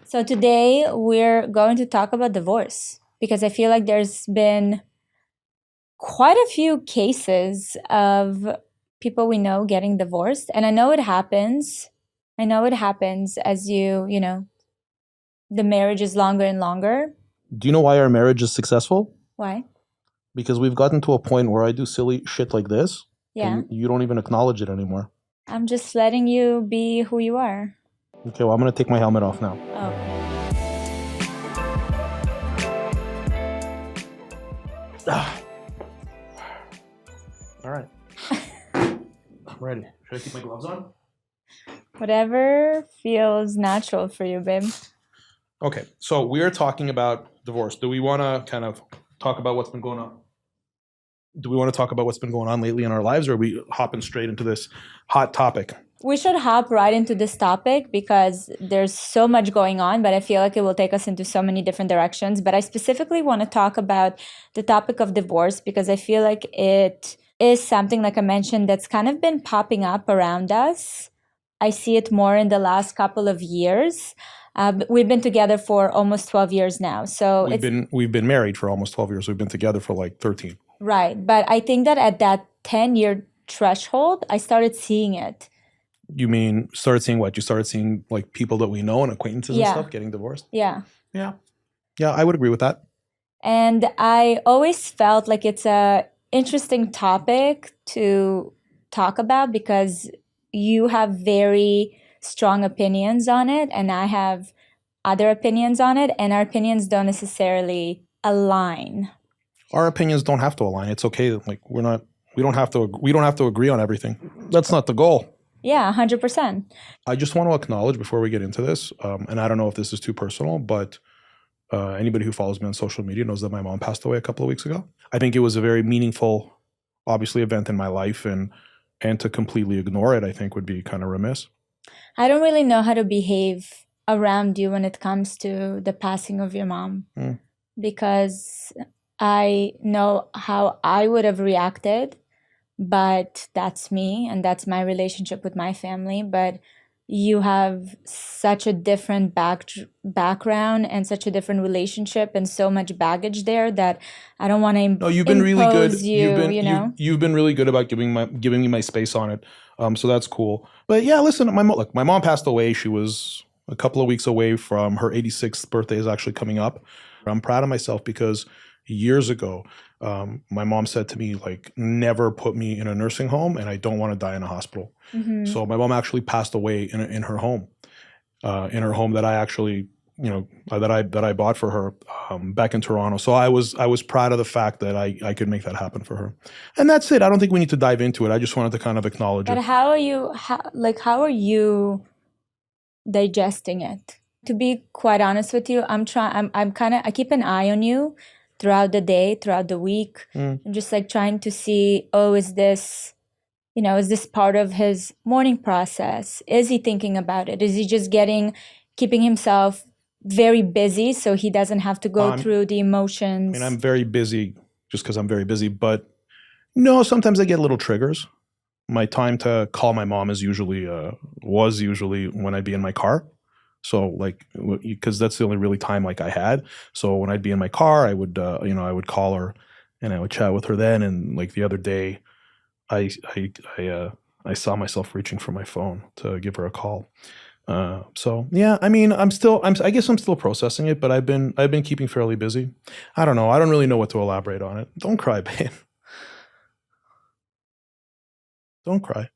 So today we're going to talk about divorce because I feel like there's been quite a few cases of people we know getting divorced. And I know it happens. I know it happens as the marriage is longer and longer. Do you know why our marriage is successful? Why? Because we've gotten to a point where I do silly shit like this, Yeah. and you don't even acknowledge it anymore. I'm just letting you be who you are. Okay, well, I'm going to take my helmet off now. Okay. All right. I'm ready. Should I keep my gloves on? Whatever feels natural for you, babe. Okay, so we are talking about divorce. Do we want to kind of talk about what's been going on? Do we want to talk about what's been going on lately in our lives, or are we hopping straight into this hot topic? We should hop right into this topic because there's so much going on, but I feel like it will take us into so many different directions. But I specifically want to talk about the topic of divorce because I feel like it is something, like I mentioned, that's kind of been popping up around us. I see it more in the last couple of years. We've been together for almost 12 years now. So we've been married for almost 12 years. We've been together for like 13. Right. But I think that at that 10-year threshold, I started seeing it. You mean started seeing what? You started seeing like people that we know and acquaintances and stuff getting divorced? Yeah. Yeah. Yeah, I would agree with that. And I always felt like it's a interesting topic to talk about because you have very strong opinions on it and I have other opinions on it, and our opinions don't necessarily align. Our opinions don't have to align. It's okay. Like we don't have to agree on everything. That's not the goal. Yeah, 100%. I just want to acknowledge before we get into this, and I don't know if this is too personal, but anybody who follows me on social media knows that my mom passed away a couple of weeks ago. I think it was a very meaningful, obviously, event in my life, and to completely ignore it, I think, would be kind of remiss. I don't really know how to behave around you when it comes to the passing of your mom, because I know how I would have reacted. But that's me and that's my relationship with my family. But you have such a different background and such a different relationship and so much baggage there that I don't want to No, you've been really good. You've been really good about giving me my space on it. So that's cool. But yeah, listen, my mom passed away. She was a couple of weeks away from her 86th birthday is actually coming up. I'm proud of myself because years ago, my mom said to me, like, never put me in a nursing home and I don't want to die in a hospital. Mm-hmm. So my mom actually passed away in her home that I actually, that I bought for her back in Toronto. So I was proud of the fact that I could make that happen for her. And that's it. I don't think we need to dive into it. I just wanted to kind of acknowledge it. But how are you digesting it? To be quite honest with you, I keep an eye on you throughout the day, throughout the week. I'm just like trying to see, is this part of his morning process? Is he thinking about it? Is he just keeping himself very busy so he doesn't have to go through the emotions? I'm very busy just because I'm very busy, but no, sometimes I get little triggers. My time to call my mom was usually when I'd be in my car. So like, because that's the only really time like I had. So when I'd be in my car, I would, I would call her and I would chat with her then. And like the other day, I saw myself reaching for my phone to give her a call. So yeah, I guess I'm still processing it, but I've been keeping fairly busy. I don't know. I don't really know what to elaborate on it. Don't cry, babe. Don't cry.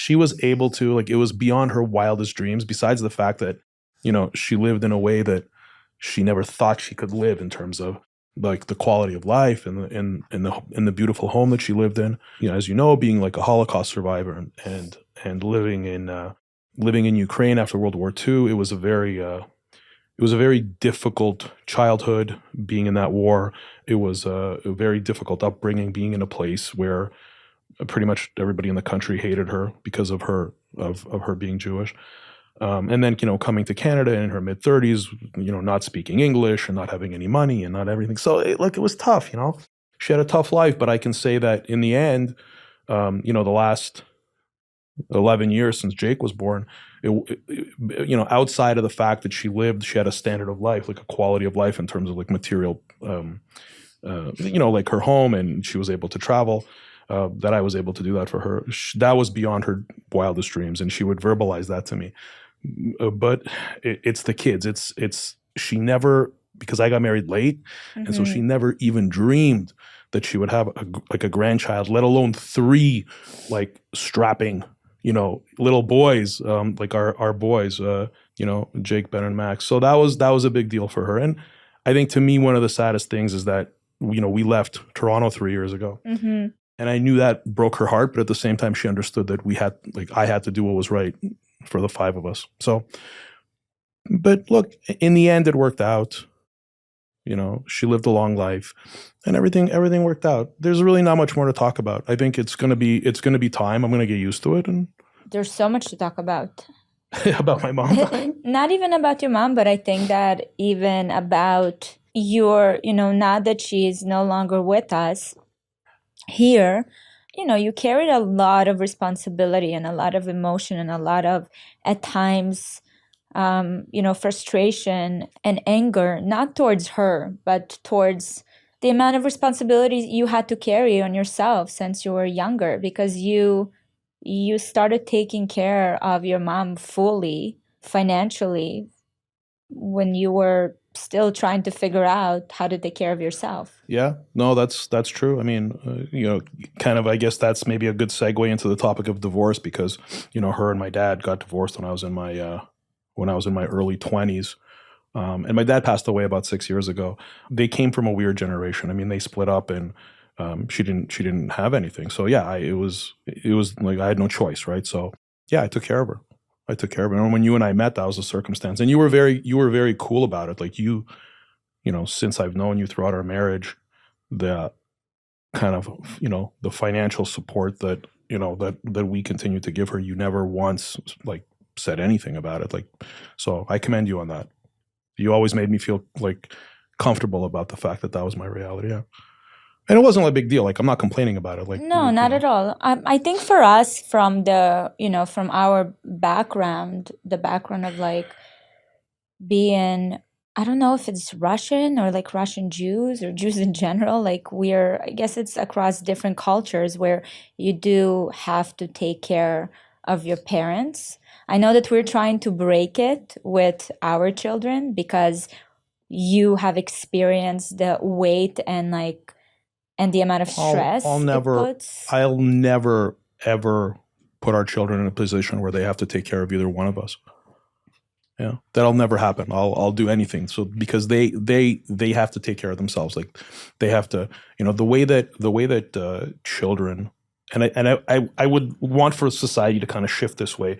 She was able to, like, it was beyond her wildest dreams, besides the fact that, she lived in a way that she never thought she could live in terms of like the quality of life and the beautiful home that she lived in. As you know, being like a Holocaust survivor and living in Ukraine after World War II, it was a very difficult childhood being in that war. It was a very difficult upbringing being in a place where pretty much everybody in the country hated her because of her being Jewish. And then, coming to Canada in her mid-30s, not speaking English and not having any money and not everything. So it was tough, She had a tough life, but I can say that in the end, the 11 years since Jake was born, you know, outside of the fact that she had a standard of life, like a quality of life in terms of like material, you know, like her home, and she was able to travel, that I was able to do that for her. That was beyond her wildest dreams, and she would verbalize that to me. But it's the kids. She never, because I got married late, and so she never even dreamed that she would have a grandchild, let alone 3 like strapping, you know, little boys, like our boys, you know, Jake, Ben, and Max. So that was a big deal for her. And I think to me, one of the saddest things is that, you know, we left Toronto 3 years ago. And I knew that broke her heart, but at the same time, she understood that I had to do what was right for the 5 of us. So, but look, in the end, it worked out. You know, she lived a long life, and everything worked out. There's really not much more to talk about. I think it's gonna be time. I'm gonna get used to it, and there's so much to talk about. About my mom. Not even about your mom, but I think that even about your, you know, now that she's no longer with us here, you know, you carried a lot of responsibility and a lot of emotion and a lot of, at times, you know, frustration and anger, not towards her, but towards the amount of responsibilities you had to carry on yourself since you were younger, because you started taking care of your mom fully financially when you were still trying to figure out how to take care of yourself. Yeah, no, that's true. I mean, you know, kind of, I guess that's maybe a good segue into the topic of divorce, because, you know, her and my dad got divorced when I was in my early 20s. And my dad passed away about 6 years ago. They came from a weird generation. I mean, they split up, and she didn't have anything. So yeah, it was like I had no choice, right? So yeah, I took care of her. And when you and I met, that was a circumstance, and you were very cool about it. Like you know, since I've known you throughout our marriage, the kind of, you know, the financial support that, you know, that we continue to give her, you never once like said anything about it. Like, so I commend you on that. You always made me feel like comfortable about the fact that was my reality. Yeah. And it wasn't a big deal. Like, I'm not complaining about it. Like, no, not at all. I think for us, from the, you know, from our background, the background of like being, I don't know if it's Russian or like Russian Jews or Jews in general, like I guess it's across different cultures where you do have to take care of your parents. I know that we're trying to break it with our children because you have experienced the weight and like, and the amount of stress I'll never ever put our children in a position where they have to take care of either one of us. Yeah, that'll never happen. I'll do anything. So because they have to take care of themselves. Like they have to, you know, the way that children, and I would want for society to kind of shift this way.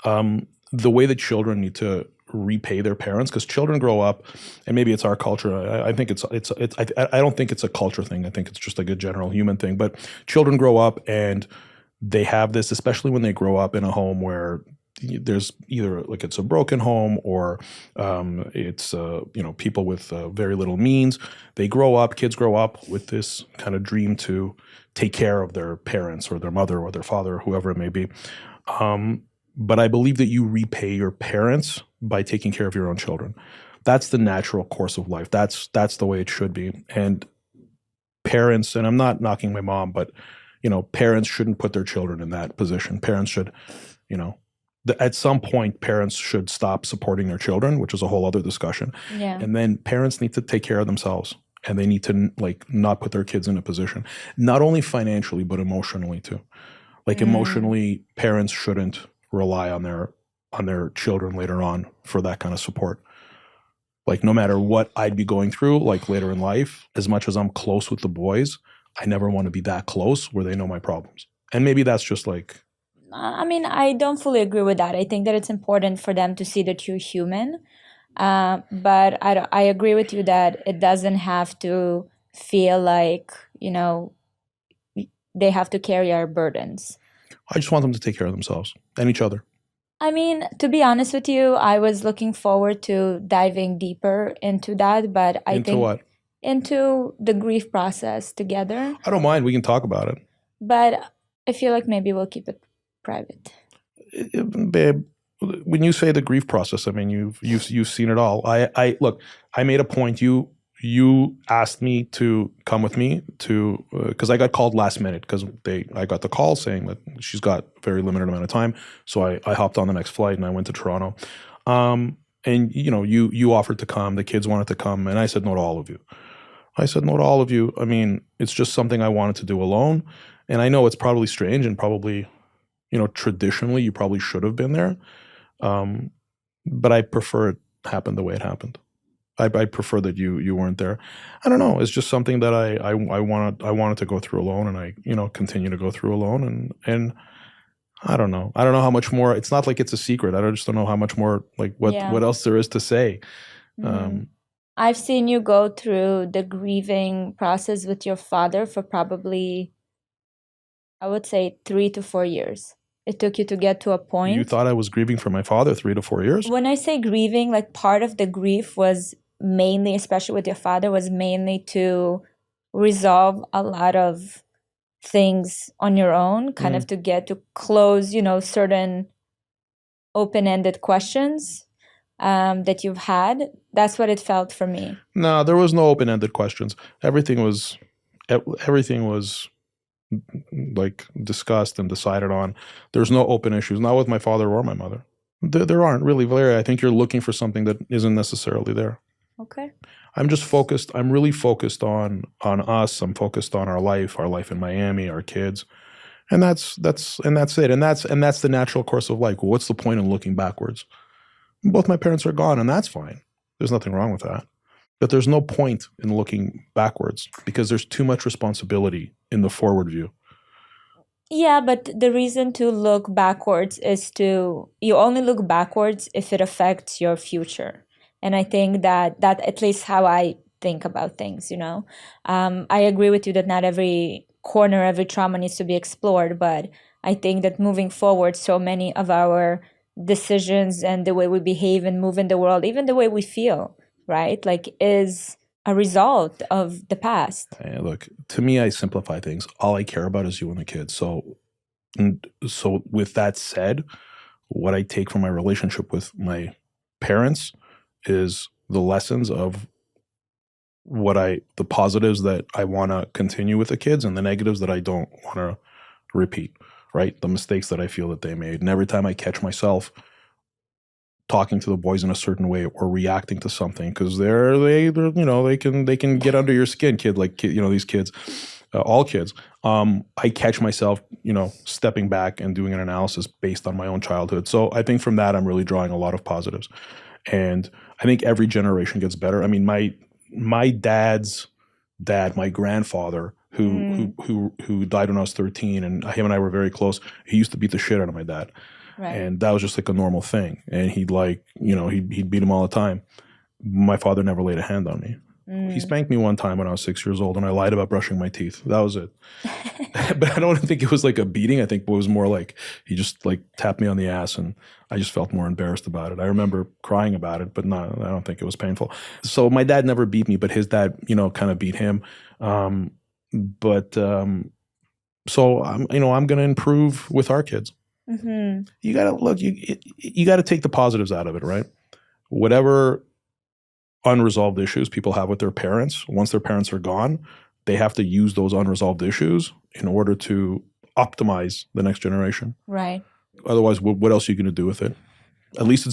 The way that children need to repay their parents, because children grow up, and maybe it's our culture. I think I don't think it's a culture thing. I think it's just like a general human thing. But children grow up and they have this, especially when they grow up in a home where there's either like it's a broken home or it's you know, people with very little means. Kids grow up with this kind of dream to take care of their parents or their mother or their father or whoever it may be. But I believe that you repay your parents by taking care of your own children. That's the natural course of life. That's the way it should be. And parents, and I'm not knocking my mom, but, you know, parents shouldn't put their children in that position. Parents should, you know, at some point, parents should stop supporting their children, which is a whole other discussion. Yeah. And then parents need to take care of themselves, and they need to like not put their kids in a position, not only financially, but emotionally too. Like emotionally, parents shouldn't rely on their children later on for that kind of support. Like no matter what I'd be going through, like later in life, as much as I'm close with the boys, I never want to be that close where they know my problems. And maybe that's just like, I mean, I don't fully agree with that. I think that it's important for them to see that you're human. But I agree with you that it doesn't have to feel like, you know, they have to carry our burdens. I just want them to take care of themselves and each other. I mean, to be honest with you, I was looking forward to diving deeper into that, but I think what? Into the grief process together. I don't mind. We can talk about it. But I feel like maybe we'll keep it private. babe, when you say the grief process, I mean, you've seen it all. I look, I made a point. You asked me to come with me to, because I got called last minute because I got the call saying that she's got a very limited amount of time. So I hopped on the next flight and I went to Toronto. And you offered to come, the kids wanted to come, and I said no to all of you. I mean, it's just something I wanted to do alone. And I know it's probably strange and probably, traditionally you probably should have been there. But I prefer it happened the way it happened. I prefer that you weren't there. I don't know. It's just something that I wanted to go through alone, and I continue to go through alone, and I don't know. I don't know how much more. It's not like it's a secret. I just don't know how much more what else there is to say. I've seen you go through the grieving process with your father for probably, I would say, 3 to 4 years. It took you to get to a point. You thought I was grieving for my father 3 to 4 years? When I say grieving, like part of the grief was mainly, especially with your father, was mainly to resolve a lot of things on your own, kind of to get to close, certain open-ended questions that you've had. That's what it felt for me. No, there was no open-ended questions. Everything was like discussed and decided on. There's no open issues, not with my father or my mother. There aren't really, Valeria. I think you're looking for something that isn't necessarily there. Okay. I'm just focused. I'm really focused on us. I'm focused on our life in Miami, our kids, and that's it. And that's the natural course of life. What's the point in looking backwards? Both my parents are gone, and that's fine. There's nothing wrong with that. But there's no point in looking backwards because there's too much responsibility in the forward view. Yeah, but the reason to look backwards is you only look backwards if it affects your future. And I think that at least how I think about things, I agree with you that not every corner, every trauma needs to be explored, but I think that moving forward, so many of our decisions and the way we behave and move in the world, even the way we feel, right? Like is a result of the past. Hey, look, to me, I simplify things. All I care about is you and the kids. So with that said, what I take from my relationship with my parents is the lessons of the positives that I want to continue with the kids and the negatives that I don't want to repeat, right? The mistakes that I feel that they made. And every time I catch myself talking to the boys in a certain way or reacting to something, because they can get under your skin, these kids, all kids. I catch myself, stepping back and doing an analysis based on my own childhood. So I think from that, I'm really drawing a lot of positives. And I think every generation gets better. I mean, my dad's dad, my grandfather, who died when I was 13, and him and I were very close. He used to beat the shit out of my dad. Right. And that was just like a normal thing. And he'd beat him all the time. My father never laid a hand on me. He spanked me one time when I was 6 years old, and I lied about brushing my teeth. That was it. But I don't think it was like a beating. I think it was more like he just like tapped me on the ass, and I just felt more embarrassed about it. I remember crying about it, but I don't think it was painful. So my dad never beat me, but his dad, kind of beat him. So I'm going to improve with our kids. Mm-hmm. You got to look. You got to take the positives out of it, right? Whatever unresolved issues people have with their parents, once their parents are gone, they have to use those unresolved issues in order to optimize the next generation. Right. Otherwise, what else are you going to do with it? At least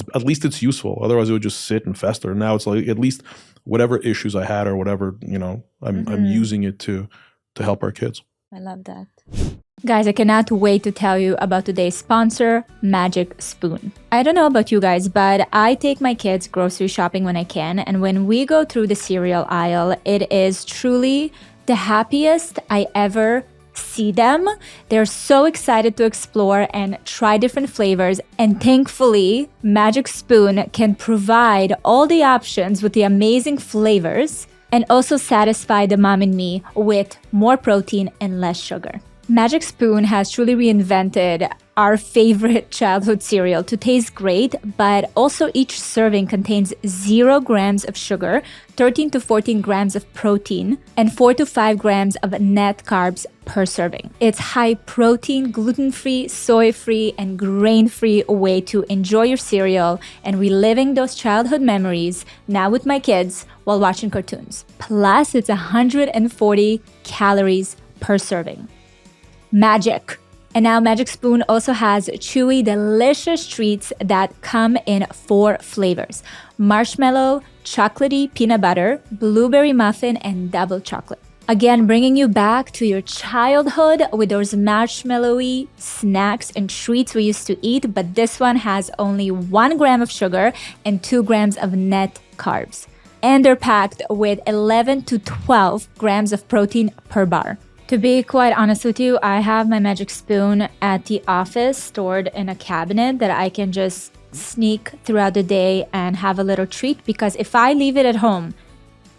it's useful. Otherwise, it would just sit and fester. Now it's like at least whatever issues I had or whatever, I'm using it to help our kids. I love that. Guys, I cannot wait to tell you about today's sponsor, Magic Spoon. I don't know about you guys, but I take my kids grocery shopping when I can, and when we go through the cereal aisle, it is truly the happiest I ever see them. They're so excited to explore and try different flavors, and thankfully, Magic Spoon can provide all the options with the amazing flavors and also satisfy the mom in me with more protein and less sugar. Magic Spoon has truly reinvented our favorite childhood cereal to taste great, but also each serving contains 0 grams of sugar, 13 to 14 grams of protein, and 4 to 5 grams of net carbs per serving. It's high protein, gluten-free, soy-free, and grain-free way to enjoy your cereal and reliving those childhood memories now with my kids while watching cartoons. Plus, it's 140 calories per serving. Magic. And now Magic Spoon also has chewy, delicious treats that come in 4 flavors: marshmallow, chocolatey peanut butter, blueberry muffin, and double chocolate. Again, bringing you back to your childhood with those marshmallowy snacks and treats we used to eat, but this one has only 1 gram of sugar and 2 grams of net carbs. And they're packed with 11 to 12 grams of protein per bar. To be quite honest with you, I have my Magic Spoon at the office stored in a cabinet that I can just sneak throughout the day and have a little treat, because if I leave it at home,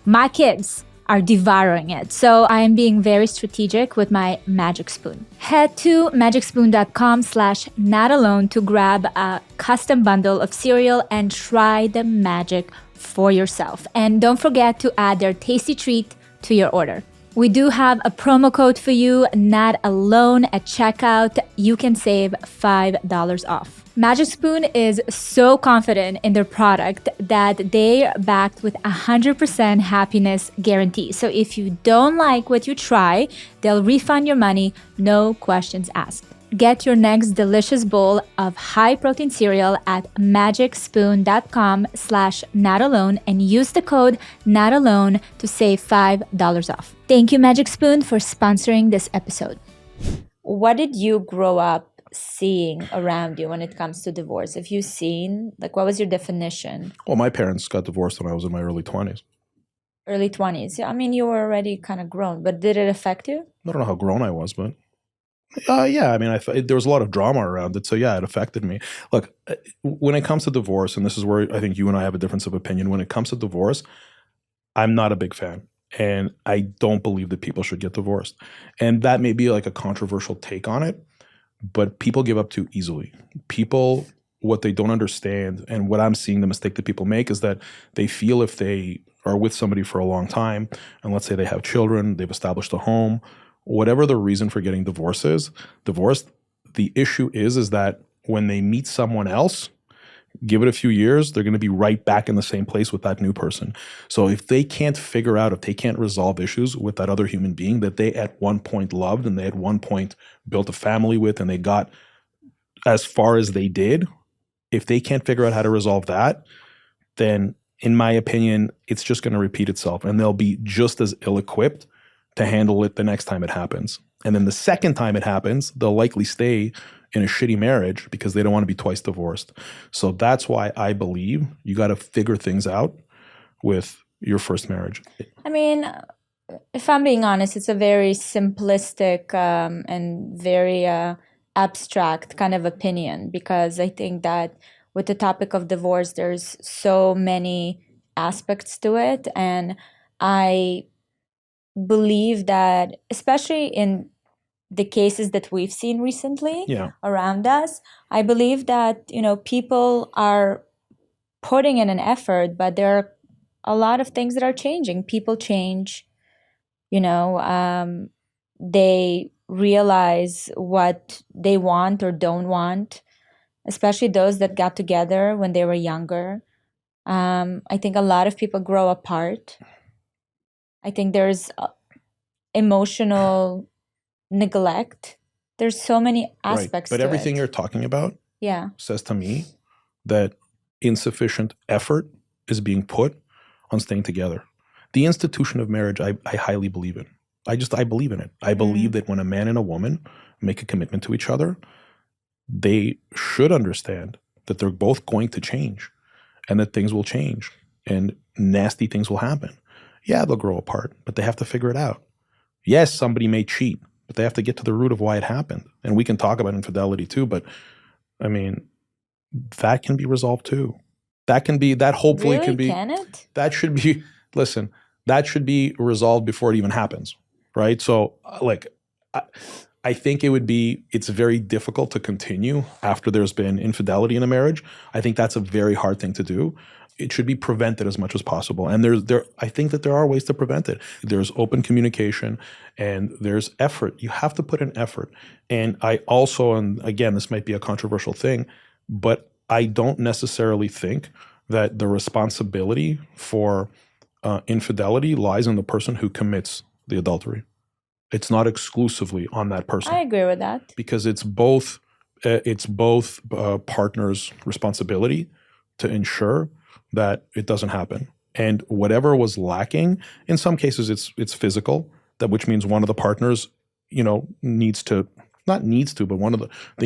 my kids are devouring it. So I am being very strategic with my Magic Spoon. Head to magicspoon.com/NotAlone to grab a custom bundle of cereal and try the magic for yourself. And don't forget to add their tasty treat to your order. We do have a promo code for you, NotAlone, at checkout. You can save $5 off. Magic Spoon is so confident in their product that they're backed with 100% happiness guarantee. So if you don't like what you try, they'll refund your money, no questions asked. Get your next delicious bowl of high-protein cereal at magicspoon.com/NotAlone and use the code NotAlone to save $5 off. Thank you, Magic Spoon, for sponsoring this episode. What did you grow up seeing around you when it comes to divorce? Have you seen, like, what was your definition? Well, my parents got divorced when I was in my early 20s. Early 20s. Yeah, I mean, you were already kind of grown, but did it affect you? I don't know how grown I was, but yeah, I mean, there was a lot of drama around it. So yeah, it affected me. Look, when it comes to divorce, and this is where I think you and I have a difference of opinion, when it comes to divorce, I'm not a big fan. And I don't believe that people should get divorced. And that may be like a controversial take on it, but people give up too easily. People, what they don't understand, and what I'm seeing the mistake that people make, is that they feel if they are with somebody for a long time, and let's say they have children, they've established a home, whatever the reason for getting divorced, the issue is that when they meet someone else, give it a few years, they're going to be right back in the same place with that new person. So if they can't figure out, if they can't resolve issues with that other human being that they at one point loved and they at one point built a family with and they got as far as they did, if they can't figure out how to resolve that, then in my opinion, it's just going to repeat itself and they'll be just as ill-equipped to handle it the next time it happens. And then the second time it happens, they'll likely stay in a shitty marriage because they don't want to be twice divorced. So that's why I believe you got to figure things out with your first marriage. I mean, if I'm being honest, it's a very simplistic and very abstract kind of opinion, because I think that with the topic of divorce, there's so many aspects to it. And I believe that, especially in the cases that we've seen recently around us, I believe that, people are putting in an effort, but there are a lot of things that are changing. People change, they realize what they want or don't want, especially those that got together when they were younger. I think a lot of people grow apart. I think there's emotional neglect. There's so many aspects But to everything it. you're talking about says to me that insufficient effort is being put on staying together. The institution of marriage, I highly believe in. I believe in it. I believe that when a man and a woman make a commitment to each other, they should understand that they're both going to change and that things will change and nasty things will happen. Yeah, they'll grow apart, but they have to figure it out. Yes, somebody may cheat, but they have to get to the root of why it happened. And we can talk about infidelity too, but I mean, that can be resolved too. That hopefully really? Can be. Can it? That should be, listen, that should be resolved before it even happens, right? So I think it's very difficult to continue after there's been infidelity in a marriage. I think that's a very hard thing to do. It should be prevented as much as possible. And I think that there are ways to prevent it. There's open communication and there's effort. You have to put in effort. And I also, and again, this might be a controversial thing, but I don't necessarily think that the responsibility for infidelity lies on the person who commits the adultery. It's not exclusively on that person. I agree with that. Because it's both partners' responsibility to ensure that it doesn't happen. And whatever was lacking, in some cases it's physical, which means one of the partners, they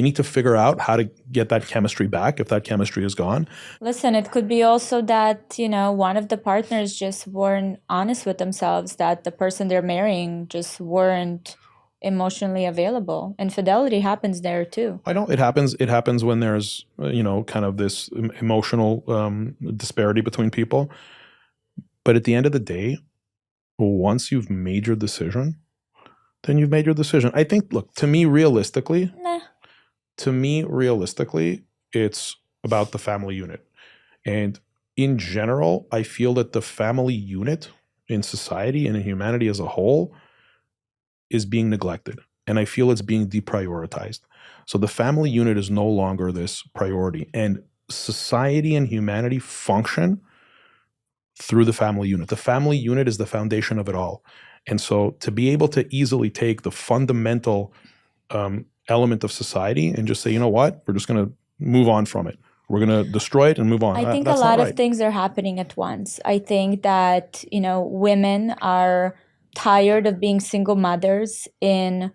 need to figure out how to get that chemistry back if that chemistry is gone. Listen, it could be also that, one of the partners just weren't honest with themselves, that the person they're marrying just weren't emotionally available. Infidelity happens there too. I know it happens. It happens when there's, kind of this emotional disparity between people. But at the end of the day, once you've made your decision, then you've made your decision. I think, look, to me, realistically, it's about the family unit. And in general, I feel that the family unit in society and in humanity as a whole is being neglected. And I feel it's being deprioritized. So the family unit is no longer this priority. And society and humanity function through the family unit. The family unit is the foundation of it all. And so to be able to easily take the fundamental element of society and just say, you know what, we're just going to move on from it. We're going to destroy it and move on. I think a lot of things are happening at once. I think that, women are tired of being single mothers in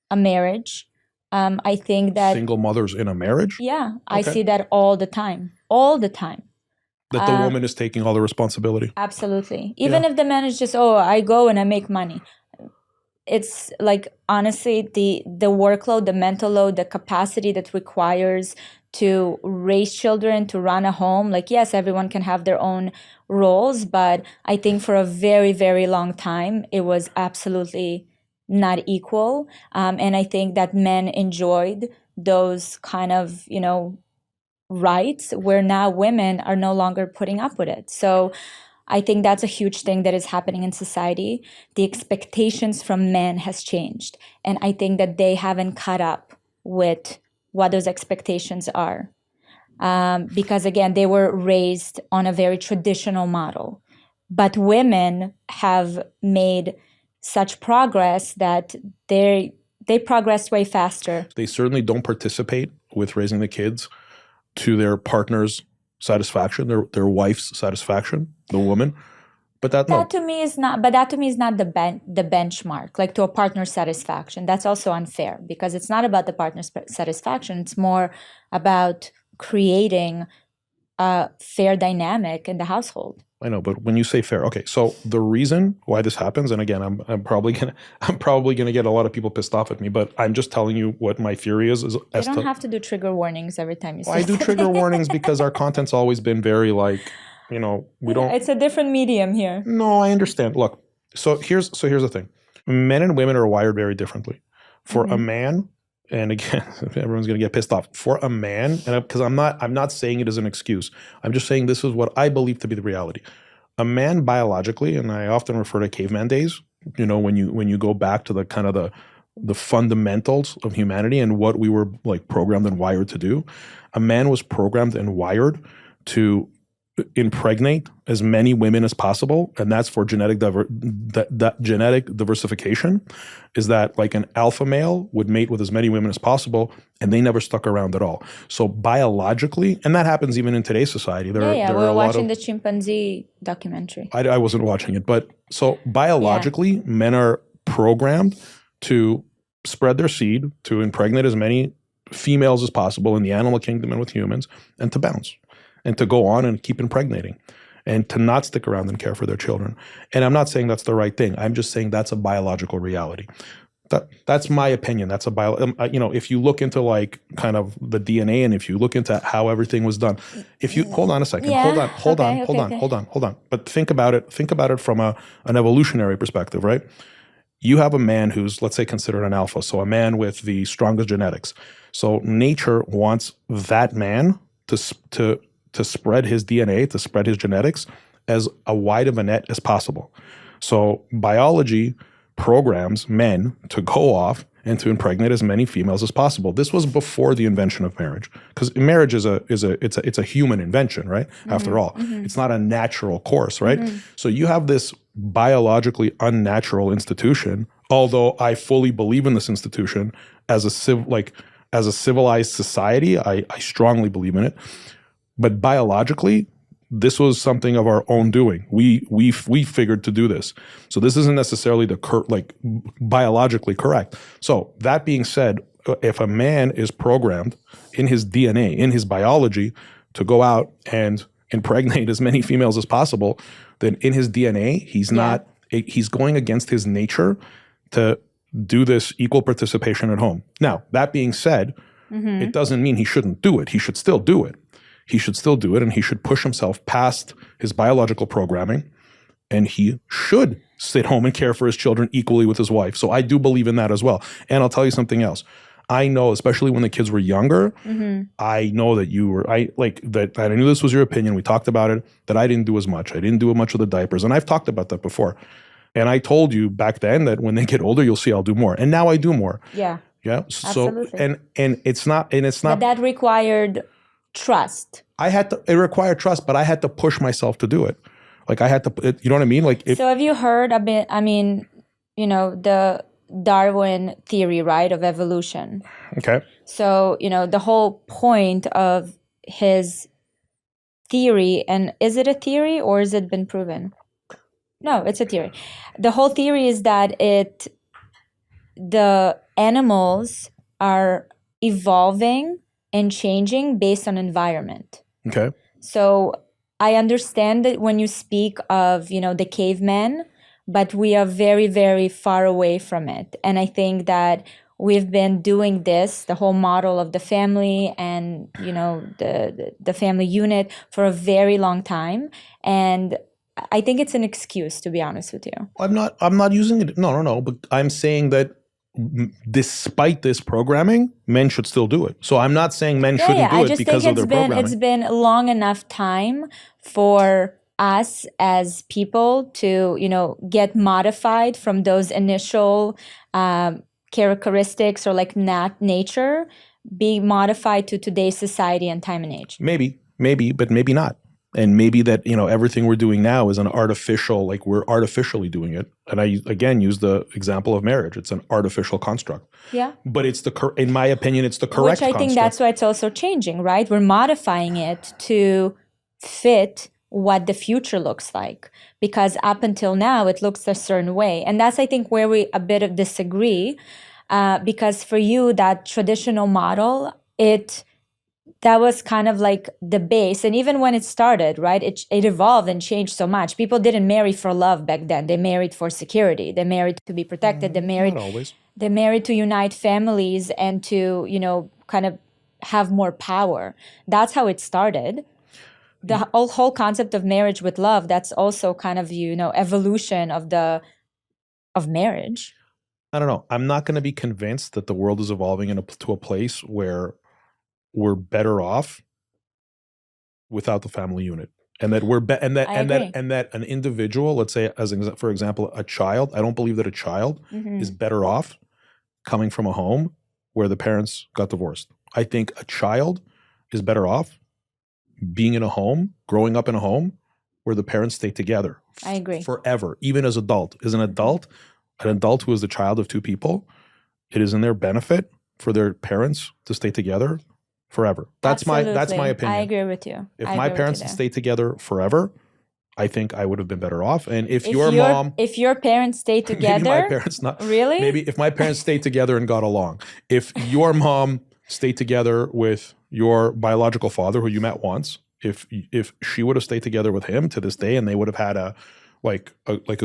a marriage. I think that... Single mothers in a marriage? Yeah, okay. I see that all the time. All the time. That the woman is taking all the responsibility. Absolutely. Even if the man is just, I go and I make money. It's like, honestly, the workload, the mental load, the capacity that requires to raise children, to run a home. Like, yes, everyone can have their own roles, but I think for a very, very long time, it was absolutely not equal. And I think that men enjoyed those kind of, rights where now women are no longer putting up with it. So I think that's a huge thing that is happening in society. The expectations from men has changed. And I think that they haven't caught up with what those expectations are. Because again, they were raised on a very traditional model. But women have made such progress that they progressed way faster. They certainly don't participate with raising the kids to their partner's satisfaction, their wife's satisfaction, the woman. But that to me is not the benchmark, like to a partner's satisfaction. That's also unfair because it's not about the partner's satisfaction. It's more about creating a fair dynamic in the household. I know, but when you say fair, okay. So the reason why this happens, and again, I'm probably gonna get a lot of people pissed off at me, but I'm just telling you what my theory is. You don't have to do trigger warnings every time you say I do trigger warnings because our content's always been very we don't. It's a different medium here. No, I understand. Look, so here's the thing: men and women are wired very differently. For a man. And again, everyone's going to get pissed off. For a man, and because I'm not saying it as an excuse. I'm just saying this is what I believe to be the reality. A man biologically, and I often refer to caveman days, when you go back to the kind of the fundamentals of humanity and what we were like programmed and wired to do. A man was programmed and wired to impregnate as many women as possible, and that's for genetic diversification. Is that like an alpha male would mate with as many women as possible, and they never stuck around at all. So biologically, and that happens even in today's society. We're watching the chimpanzee documentary. I wasn't watching it, but so biologically, men are programmed to spread their seed, to impregnate as many females as possible in the animal kingdom and with humans, and to bounce. And to go on and keep impregnating and to not stick around and care for their children. And I'm not saying that's the right thing. I'm just saying that's a biological reality. That's my opinion. That's if you look into like kind of the DNA and if you look into how everything was done, if you hold on a second, hold on. But think about it from an evolutionary perspective, right? you have a man who's, let's say, considered an alpha, so a man with the strongest genetics. So nature wants that man to spread his DNA, to spread his genetics as wide of a net as possible. So biology programs men to go off and to impregnate as many females as possible. This was before the invention of marriage, because marriage is a human invention, right? After all, it's not a natural course, right? So you have this biologically unnatural institution. Although I fully believe in this institution as a civilized society, I strongly believe in it. But biologically, this was something of our own doing. We figured to do this. So this isn't necessarily biologically correct. So that being said, if a man is programmed in his DNA, in his biology, to go out and impregnate as many females as possible, then in his DNA, he's going against his nature to do this equal participation at home. Now, that being said, it doesn't mean he shouldn't do it. He should still do it. He should still do it, and he should push himself past his biological programming, and he should sit home and care for his children equally with his wife. So I do believe in that as well. And I'll tell you something else. I know, especially when the kids were younger, I know that I knew this was your opinion. We talked about it, that I didn't do as much. I didn't do much of the diapers. And I've talked about that before. And I told you back then that when they get older, you'll see I'll do more. And now I do more. Yeah. Yeah. So, absolutely. and it's not. But that required trust. It required trust, but I had to push myself to do it. Like I had to, you know what I mean? So have you heard a bit, the Darwin theory, right, of evolution? Okay. So, the whole point of his theory, and is it a theory or has it been proven? No, it's a theory. The whole theory is that the animals are evolving and changing based on environment. Okay. So I understand that when you speak of, the cavemen, but we are very, very far away from it. And I think that we've been doing this, the whole model of the family and, the family unit for a very long time. And I think it's an excuse, to be honest with you. I'm not using it. No. But I'm saying that despite this programming, men should still do it. So I'm not saying men shouldn't do it because of their programming. It's been a long enough time for us as people to, get modified from those initial characteristics or like nature, be modified to today's society and time and age. Maybe, but maybe not. And maybe that, everything we're doing now is an artificial, like we're artificially doing it. And I, again, use the example of marriage. It's an artificial construct. Yeah. But in my opinion, it's the correct construct. Which I think that's why it's also changing, right? We're modifying it to fit what the future looks like. Because up until now, it looks a certain way. And that's, I think, where we a bit of disagree. Because for you, that traditional model, that was kind of like the base. And even when it started, right, it evolved and changed so much. People didn't marry for love back then. They married for security. They married to be protected. Not always. They married to unite families and to, kind of have more power. That's how it started. The whole concept of marriage with love, that's also kind of, evolution of marriage. I don't know. I'm not going to be convinced that the world is evolving to a place where we're better off without the family unit, and that that an individual, let's say, for example, a child. I don't believe that a child is better off coming from a home where the parents got divorced. I think a child is better off being in a home, growing up in a home where the parents stay together. I agree. Forever, even as adult. As an adult who is the child of two people, it is in their benefit for their parents to stay together forever. That's my opinion. I agree with you. If my parents had stayed together forever, I think I would have been better off. And if your parents stayed together, maybe my parents not really. Maybe if my parents stayed together and got along, if your mom stayed together with your biological father who you met once, if she would have stayed together with him to this day and they would have had a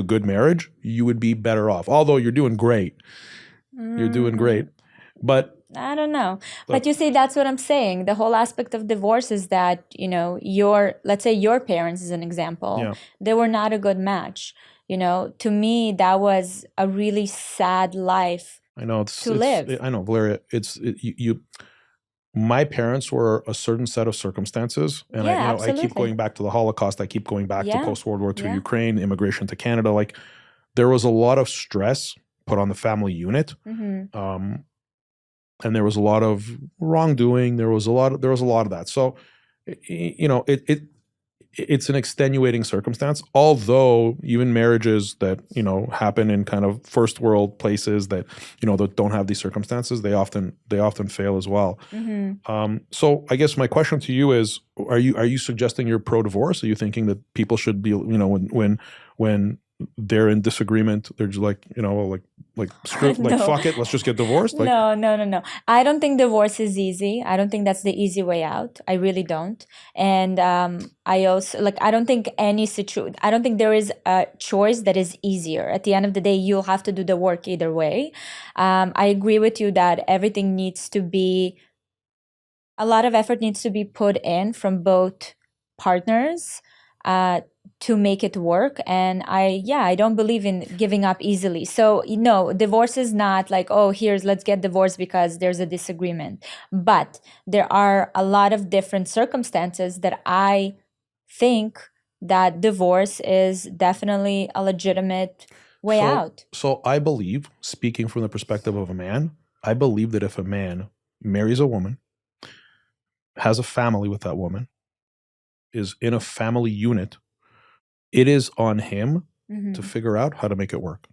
good marriage, you would be better off. Although you're doing great, but. I don't know. But you see, that's what I'm saying. The whole aspect of divorce is that, let's say your parents, as an example, they were not a good match. You know, to me, that was a really sad life I know to live. I know, Valeria. My parents were a certain set of circumstances, and Yeah, I keep absolutely. going back to the Holocaust. I keep going back to Yeah, post World War II yeah. Ukraine, immigration to Canada. Like there was a lot of stress put on the family unit, and there was a lot of wrongdoing. There was a lot of that. So, it's an extenuating circumstance. Although even marriages that happen in kind of first world places that that don't have these circumstances, they often fail as well. So I guess my question to you is: are you suggesting you're pro divorce? Are you thinking that people should be when they're in disagreement, they're just like screw, like No. fuck it, let's just get divorced? Like, No. I don't think divorce is easy. I don't think that's the easy way out. I really don't. And I also I don't think I don't think there is a choice that is easier. At the end of the day, you'll have to do the work either way. I agree with you that everything needs to be, a lot of effort needs to be put in from both partners to make it work. And I don't believe in giving up easily. So divorce is not like, oh, let's get divorced because there's a disagreement. But there are a lot of different circumstances that I think that divorce is definitely a legitimate way out. So I believe, speaking from the perspective of a man, I believe that if a man marries a woman, has a family with that woman, is in a family unit, it is on him to figure out how to make it work.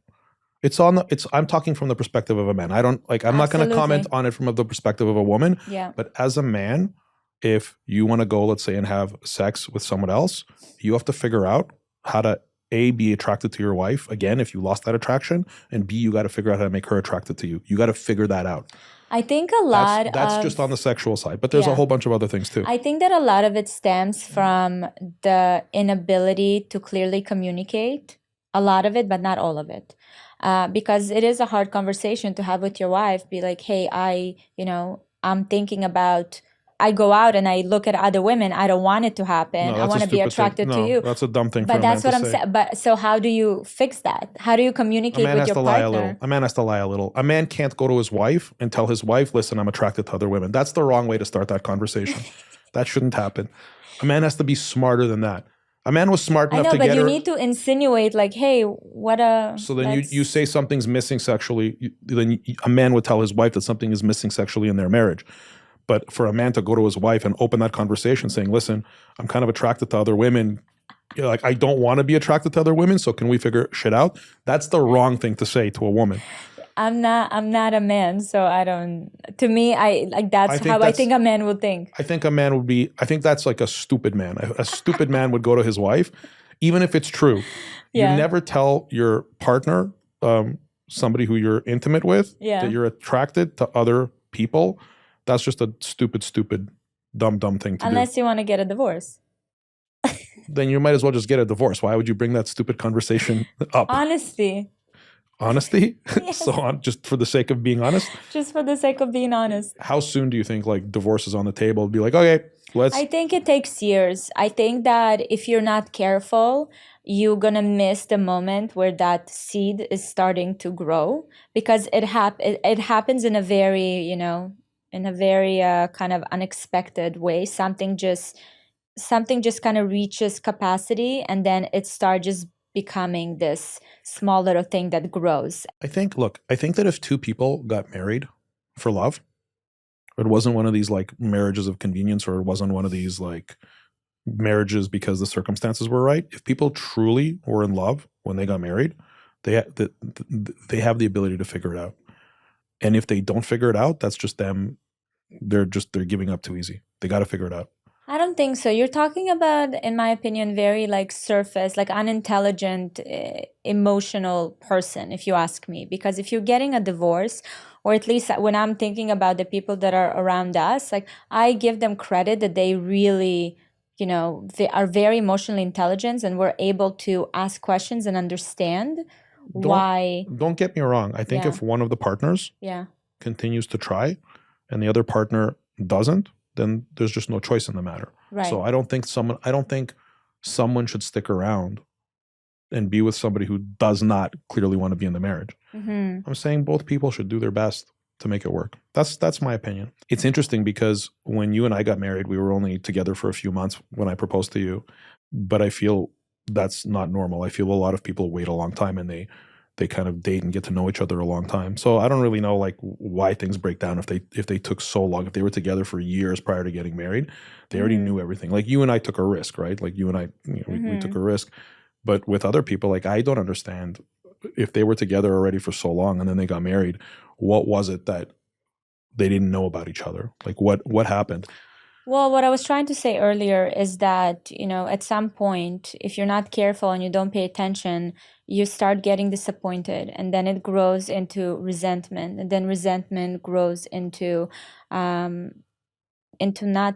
I'm talking from the perspective of a man. I don't I'm not going to comment on it from the perspective of a woman. Yeah. But as a man, if you want to go, let's say, and have sex with someone else, you have to figure out how to A, be attracted to your wife, again, if you lost that attraction, and B, you got to figure out how to make her attracted to you. You got to figure that out. I think that's just on the sexual side, but there's a whole bunch of other things too. I think that a lot of it stems from the inability to clearly communicate. A lot of it, but not all of it. Because it is a hard conversation to have with your wife. Be like, hey, I'm thinking about, I go out and I look at other women. I don't want it to happen. I want to be attracted to you. That's a dumb thing. But that's what I'm saying. But so how do you fix that? How do you communicate with your partner? A man has to lie a little. A man can't go to his wife and tell his wife, listen, I'm attracted to other women. That's the wrong way to start that conversation. That shouldn't happen. A man has to be smarter than that. A man was smart enough to get her. I know, but you need to insinuate like, hey, what a... So then you say something's missing sexually. Then a man would tell his wife that something is missing sexually in their marriage. But for a man to go to his wife and open that conversation saying, listen, I'm kind of attracted to other women. I don't want to be attracted to other women, so can we figure shit out? That's the wrong thing to say to a woman. I'm not a man, so I don't, to me, I think a man would think. I think that's like a stupid man. A stupid man would go to his wife, even if it's true. Yeah. You never tell your partner, somebody who you're intimate with, that you're attracted to other people. That's just a stupid, dumb thing to do. Unless you want to get a divorce. Then you might as well just get a divorce. Why would you bring that stupid conversation up? Honesty? Yes. So just for the sake of being honest? Just for the sake of being honest. How soon do you think divorce is on the table? Be like, okay, let's... I think it takes years. I think that if you're not careful, you're going to miss the moment where that seed is starting to grow. Because it happens in a very, kind of unexpected way. Something just kind of reaches capacity, and then it starts just becoming this small little thing that grows. I think that if two people got married for love, it wasn't one of these marriages of convenience, or it wasn't one of these marriages because the circumstances were right. If people truly were in love when they got married, they have the ability to figure it out. And if they don't figure it out, that's just them. They're giving up too easy. They got to figure it out. I don't think so. You're talking about, in my opinion, very surface, unintelligent, emotional person, if you ask me. Because if you're getting a divorce, or at least when I'm thinking about the people that are around us, I give them credit that they really, they are very emotionally intelligent and were able to ask questions and understand why. Don't get me wrong. I think if one of the partners continues to try and the other partner doesn't, then there's just no choice in the matter. Right. So I don't think someone should stick around and be with somebody who does not clearly want to be in the marriage. I'm saying both people should do their best to make it work. That's my opinion. It's interesting because when you and I got married, we were only together for a few months when I proposed to you, but I feel that's not normal. I feel a lot of people wait a long time and they kind of date and get to know each other a long time. So I don't really know like why things break down if they took so long. If they were together for years prior to getting married, they already knew everything. Like you and I took a risk, right? Like you and I, we took a risk. But with other people, like I don't understand if they were together already for so long and then they got married, what was it that they didn't know about each other? Like what happened? Well, what I was trying to say earlier is that, at some point, if you're not careful and you don't pay attention, you start getting disappointed, and then it grows into resentment, and then resentment grows into not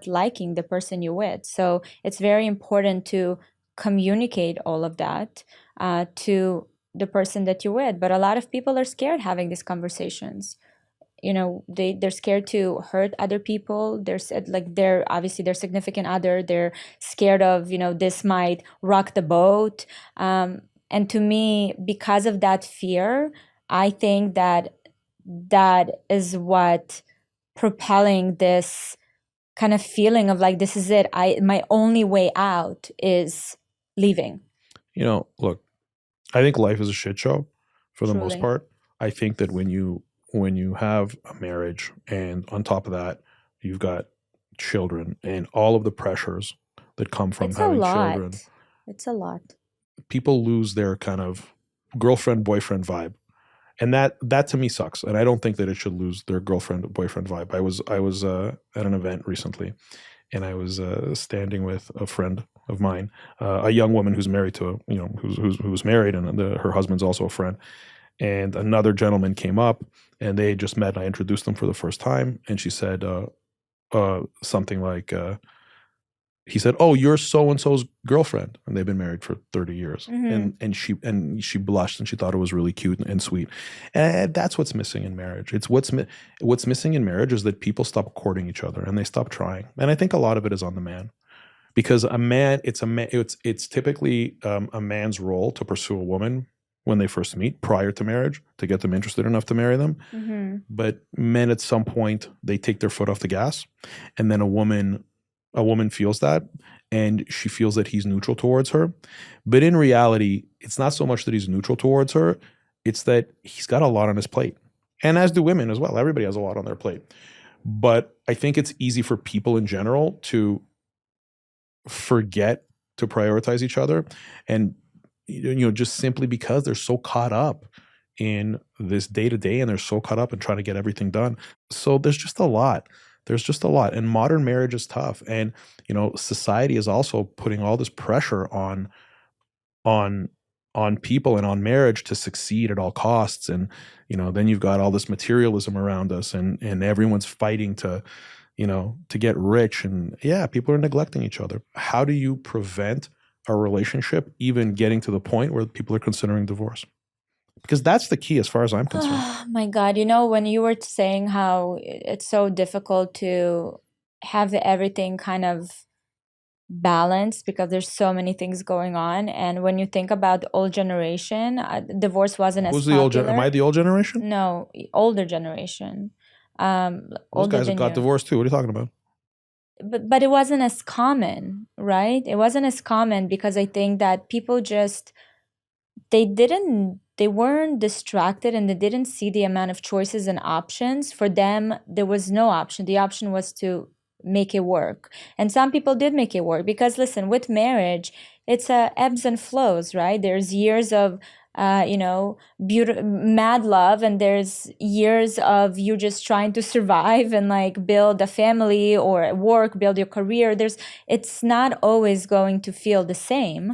liking the person you're with. So it's very important to communicate all of that to the person that you're with. But a lot of people are scared having these conversations. They're scared to hurt other people. They're obviously their significant other. They're scared of, this might rock the boat. And to me, because of that fear, I think that is what propelling this kind of feeling of like, this is it. My only way out is leaving. Look, I think life is a shit show for the most Truly. part. I think that when you have a marriage and on top of that, you've got children and all of the pressures that come from having children. It's a lot. People lose their kind of girlfriend-boyfriend vibe. And that to me sucks. And I don't think that it should lose their girlfriend-boyfriend vibe. I was at an event recently, and I was standing with a friend of mine, a young woman who's married to who's married, and her husband's also a friend. And another gentleman came up, and they had just met. And I introduced them for the first time, and she said something like, he said, "Oh, you're so and so's girlfriend," and they've been married for 30 years. And she blushed, and she thought it was really cute and sweet. And that's what's missing in marriage. It's what's missing in marriage is that people stop courting each other and they stop trying. And I think a lot of it is on the man, because it's typically a man's role to pursue a woman when they first meet prior to marriage to get them interested enough to marry them. But men at some point, they take their foot off the gas, and then a woman feels that, and she feels that he's neutral towards her. But in reality, it's not so much that he's neutral towards her, it's that he's got a lot on his plate. And as do women as well. Everybody has a lot on their plate. But I think it's easy for people in general to forget to prioritize each other, and just simply because they're so caught up in this day-to-day, and they're so caught up in trying to get everything done. So there's just a lot. And modern marriage is tough. And, society is also putting all this pressure on people and on marriage to succeed at all costs. And, then you've got all this materialism around us, and everyone's fighting to get rich. And yeah, people are neglecting each other. How do you prevent a relationship even getting to the point where people are considering divorce? Because that's the key as far as I'm concerned. Oh my God. When you were saying how it's so difficult to have everything kind of balanced because there's so many things going on. And when you think about the old generation, divorce wasn't as Who's popular. the old generation? Am I the old generation? No, older generation. Those guys have got divorced too. What are you talking about? But it wasn't as common, right? It wasn't as common because I think that people just, they weren't distracted, and they didn't see the amount of choices and options. For them, there was no option. The option was to make it work. And some people did make it work because, listen, with marriage, it's ebbs and flows, right? There's years of mad love, and there's years of you just trying to survive and like build a family or work, build your career. It's not always going to feel the same,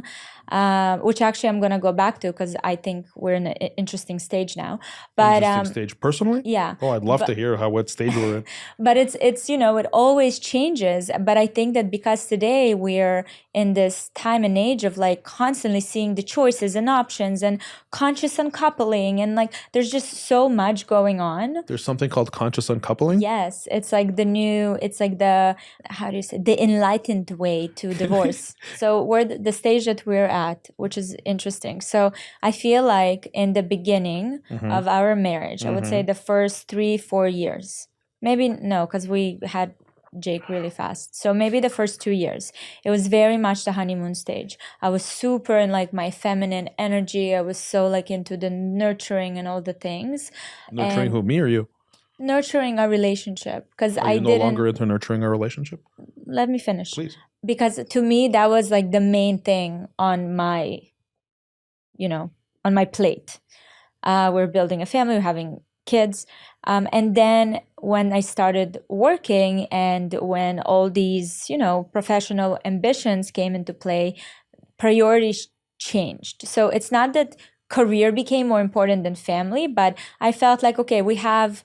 which actually I'm going to go back to because I think we're in an interesting stage now. But interesting stage personally? Yeah. Oh, I'd love to hear what stage we're in. But it's it always changes. But I think that because today we're in this time and age of like constantly seeing the choices and options, and conscious uncoupling, and like there's just so much going on. There's something called conscious uncoupling? Yes, it's like the how do you say, the enlightened way to divorce. So we're the stage that we're at, which is interesting. So I feel like in the beginning of our marriage, I would say the first 3-4 years, maybe no, because we had Jake really fast. So maybe the first 2 years, it was very much the honeymoon stage. I was super in like my feminine energy. I was so like into the nurturing and all the things. Nurturing And who, me or you? nurturing a relationship, because Are I you no didn't. longer into nurturing a relationship? Let me finish. Please. Because to me, that was like the main thing on my, on my plate. We're building a family, we're having kids. And then when I started working and when all these, professional ambitions came into play, priorities changed. So it's not that career became more important than family, but I felt like, okay, we have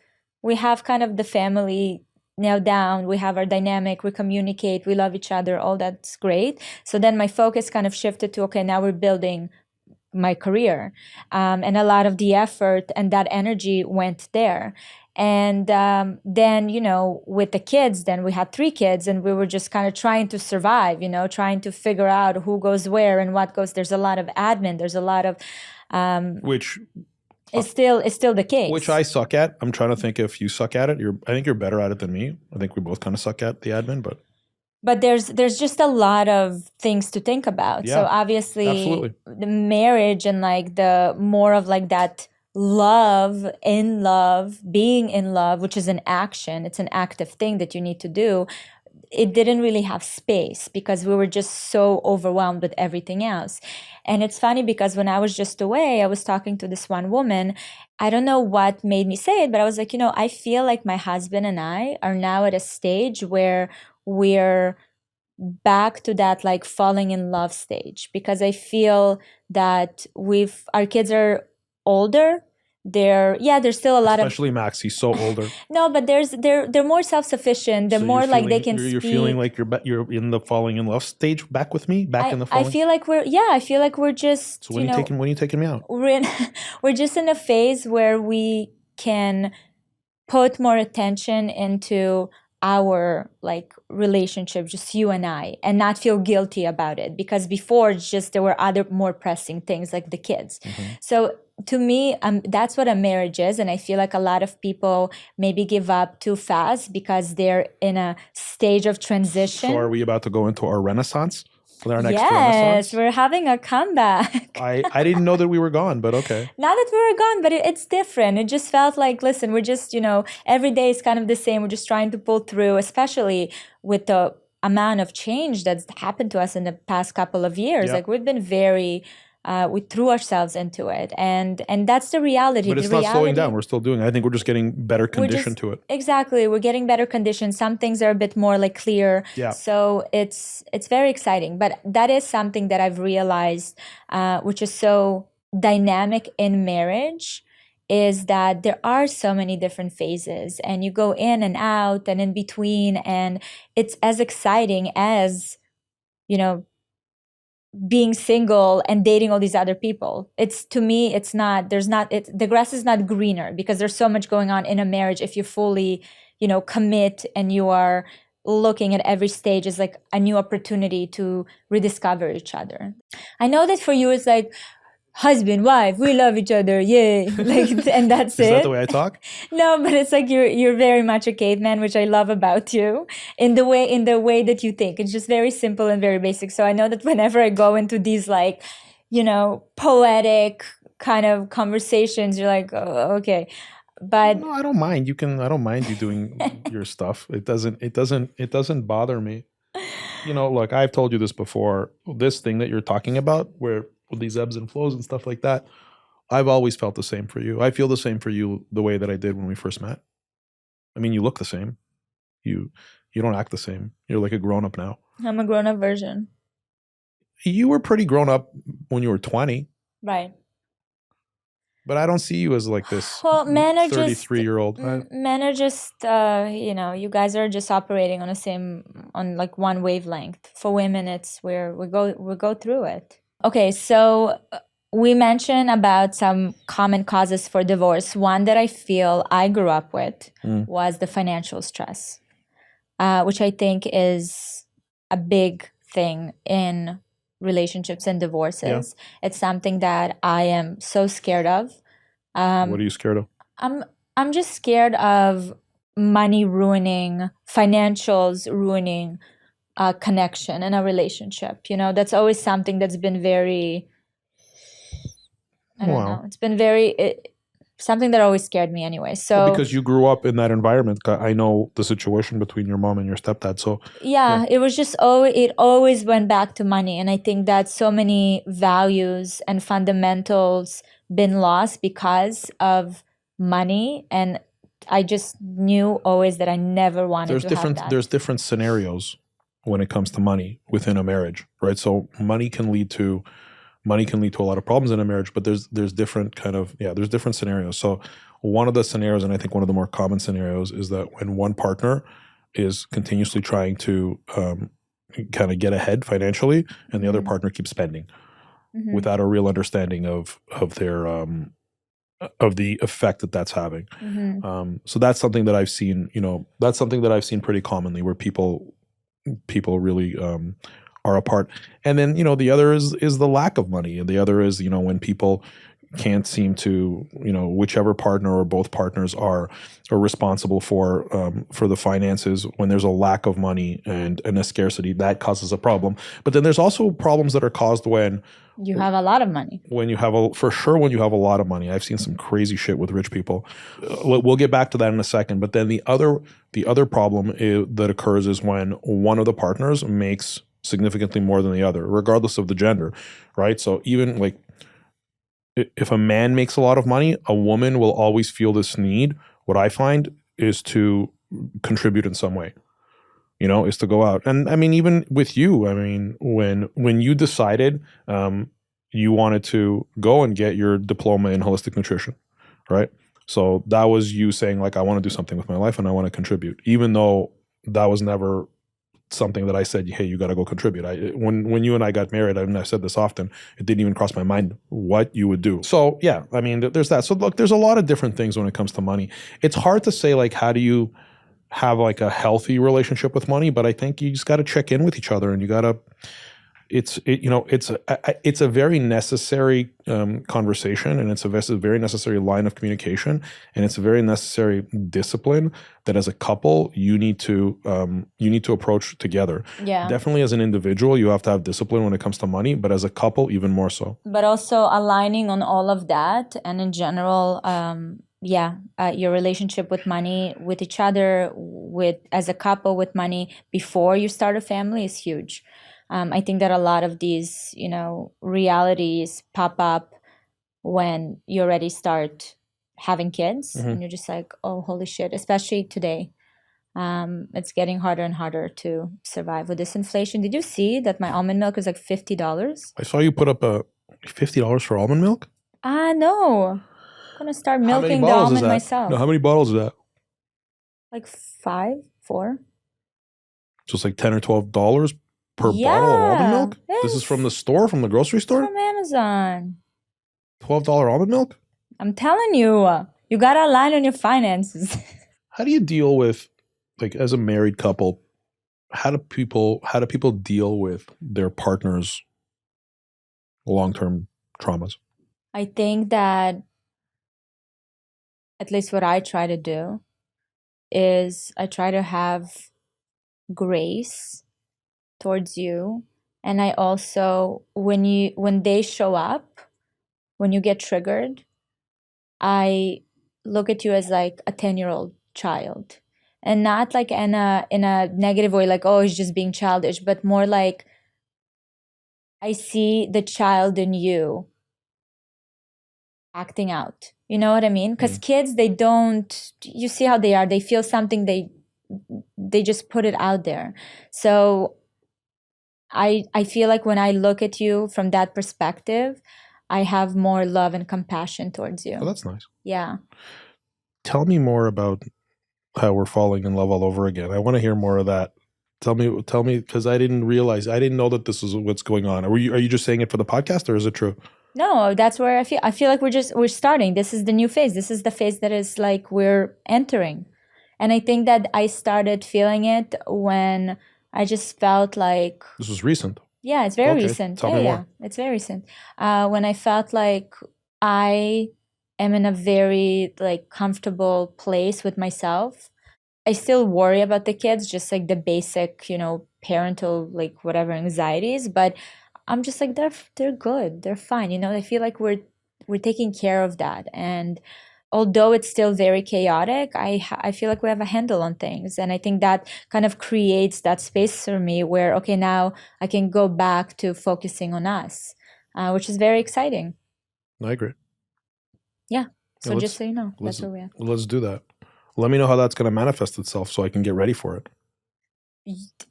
kind of the family nailed down. We have our dynamic, we communicate, we love each other, all that's great. So then my focus kind of shifted to, okay, now we're building my career, and a lot of the effort and that energy went there. And then with the kids, then we had 3 kids and we were just kind of trying to survive, trying to figure out who goes where and what goes. There's a lot of admin, there's a lot of which is still the case, which I suck at. I'm trying to think if you suck at it. I think you're better at it than me. I think we both kind of suck at the admin, but there's just a lot of things to think about. Yeah, so obviously, absolutely. The marriage and like the more of like that being in love, which is an action, it's an active thing that you need to do. It didn't really have space because we were just so overwhelmed with everything else. And it's funny because when I was just away, I was talking to this one woman. I don't know what made me say it, but I was like, I feel like my husband and I are now at a stage where we're back to that like falling in love stage, because I feel that our kids are older. They're still a lot Especially Max, he's so older. No, but they're more self-sufficient. They're So more like they can you're speak. feeling like you're in the falling in love stage back with me, in the falling. I feel like we're just. So when are you taking me out? We're just in a phase where we can put more attention into our like relationship, just you and I, and not feel guilty about it, because before it's just there were other more pressing things like the kids. So to me, that's what a marriage is. And I feel like a lot of people maybe give up too fast because they're in a stage of transition. So are we about to go into our renaissance? Our next yes, renaissance? We're having a comeback. I didn't know that we were gone, but okay. Not that we were gone, but it's different. It just felt like, listen, we're just, every day is kind of the same. We're just trying to pull through, especially with the amount of change that's happened to us in the past couple of years. Yeah. Like we've been we threw ourselves into it, and that's the reality. But it's not slowing down. We're still doing it. I think we're just getting better conditioned to it. Exactly. We're getting better conditioned. Some things are a bit more like clear. Yeah. So it's very exciting. But that is something that I've realized, which is so dynamic in marriage, is that there are so many different phases and you go in and out and in between, and it's as exciting as, being single and dating all these other people. To me, the grass is not greener, because there's so much going on in a marriage if you fully, commit and you are looking at every stage as like a new opportunity to rediscover each other. I know that for you it's like husband, wife, we love each other, yay, like, and that's it. Is that the way I talk? No, but it's like you're very much a caveman, which I love about you, in the way that you think. It's just very simple and very basic. So I know that whenever I go into these like, poetic kind of conversations, you're like, oh, okay. But no, I don't mind. I don't mind you doing your stuff. It doesn't bother me. Look, I've told you this before. This thing that you're talking about, where with these ebbs and flows and stuff like that, I've always felt the same for you. I feel the same for you the way that I did when we first met. I mean, you look the same. You don't act the same. You're like a grown-up now. I'm a grown-up version. You were pretty grown up when you were 20. Right. But I don't see you as like this 33-year-old. Right? Men are just, you guys are just operating on like one wavelength. For women, it's we go through it. Okay, so we mentioned about some common causes for divorce. One that I feel I grew up with was the financial stress, which I think is a big thing in relationships and divorces. Yeah. It's something that I am so scared of. What are you scared of? I'm just scared of money ruining, financials ruining a connection and a relationship. You know, that's always something that's been very, I don't know. It's been something that always scared me anyway. So well, because you grew up in that environment, I know the situation between your mom and your stepdad. So yeah. It was just it always went back to money, and I think that so many values and fundamentals been lost because of money, and I just knew always that I never wanted to have that. There's different scenarios when it comes to money within a marriage, right? So money can lead to a lot of problems in a marriage, but there's different there's different scenarios. So one of the scenarios, and I think one of the more common scenarios, is that when one partner is continuously trying to kind of get ahead financially, and the other partner keeps spending without a real understanding of their of the effect that that's having. So that's something that I've seen. That's something that I've seen pretty commonly, where people really are apart. And then, the other is the lack of money. And the other is, when people can't seem to, whichever partner or both partners are responsible for the finances, when there's a lack of money and a scarcity, that causes a problem. But then there's also problems that are caused when you have a lot of money. When you have a lot of money. I've seen some crazy shit with rich people. We'll get back to that in a second. But then the other problem that occurs is when one of the partners makes significantly more than the other, regardless of the gender, right? So even like if a man makes a lot of money, a woman will always feel this need. What I find is to contribute in some way, is to go out. And I mean, even with you, I mean, when you decided you wanted to go and get your diploma in holistic nutrition, right? So that was you saying, like, I want to do something with my life and I want to contribute, even though that was never something that I said, hey, you got to go contribute. When you and I got married, I've said this often, it didn't even cross my mind what you would do. So yeah, I mean, there's that. So look, there's a lot of different things when it comes to money. It's hard to say, like, how do you have like a healthy relationship with money? But I think you just got to check in with each other, and you got to, it's a very necessary conversation, and it's a very necessary line of communication, and it's a very necessary discipline that as a couple you need to approach together. Yeah, definitely as an individual you have to have discipline when it comes to money, but as a couple even more so. But also aligning on all of that, and in general, your relationship with money, with each other, as a couple, with money before you start a family is huge. I think that a lot of these, realities pop up when you already start having kids, and you're just like, oh, holy shit, especially today. It's getting harder and harder to survive with this inflation. Did you see that my almond milk is like $50? I saw you put up $50 for almond milk? No. I'm going to start milking the almond myself. No, how many bottles is that? Like 5, 4. So it's like $10 or $12 per bottle of almond milk? Yes. This is from the store, from the grocery store? From Amazon. $12 almond milk? I'm telling you, you got to align on your finances. How do you deal with, like, as a married couple, how do people deal with their partner's long-term traumas? I think that at least what I try to do is I try to have grace towards you. And I also, when they show up, when you get triggered, I look at you as like a 10-year-old child, and not like in a negative way, like, oh, he's just being childish, but more like I see the child in you acting out. You know what I mean? Because kids, they don't, you see how they are. They feel something, they just put it out there. So I feel like when I look at you from that perspective, I have more love and compassion towards you. Oh, that's nice. Yeah. Tell me more about how we're falling in love all over again. I want to hear more of that. Tell me, because I didn't know that this is what's going on. Are you just saying it for the podcast, or is it true? No, that's where I feel like we're starting. This is the new phase. This is the phase that is like we're entering. And I think that I started feeling it when I just felt like, This was recent. yeah, it's very Okay, recent. tell Yeah, me yeah, more. it's very recent. When I felt like I am in a very like comfortable place with myself. I still worry about the kids, just like the basic, parental like whatever anxieties, but I'm just like they're good. They're fine. I feel like we're taking care of that. And although it's still very chaotic, I feel like we have a handle on things. And I think that kind of creates that space for me where, okay, now I can go back to focusing on us, which is very exciting. I agree. Yeah. So Yeah, just so you know, let's that's where we are. let's do that. Let me know how that's going to manifest itself so I can get ready for it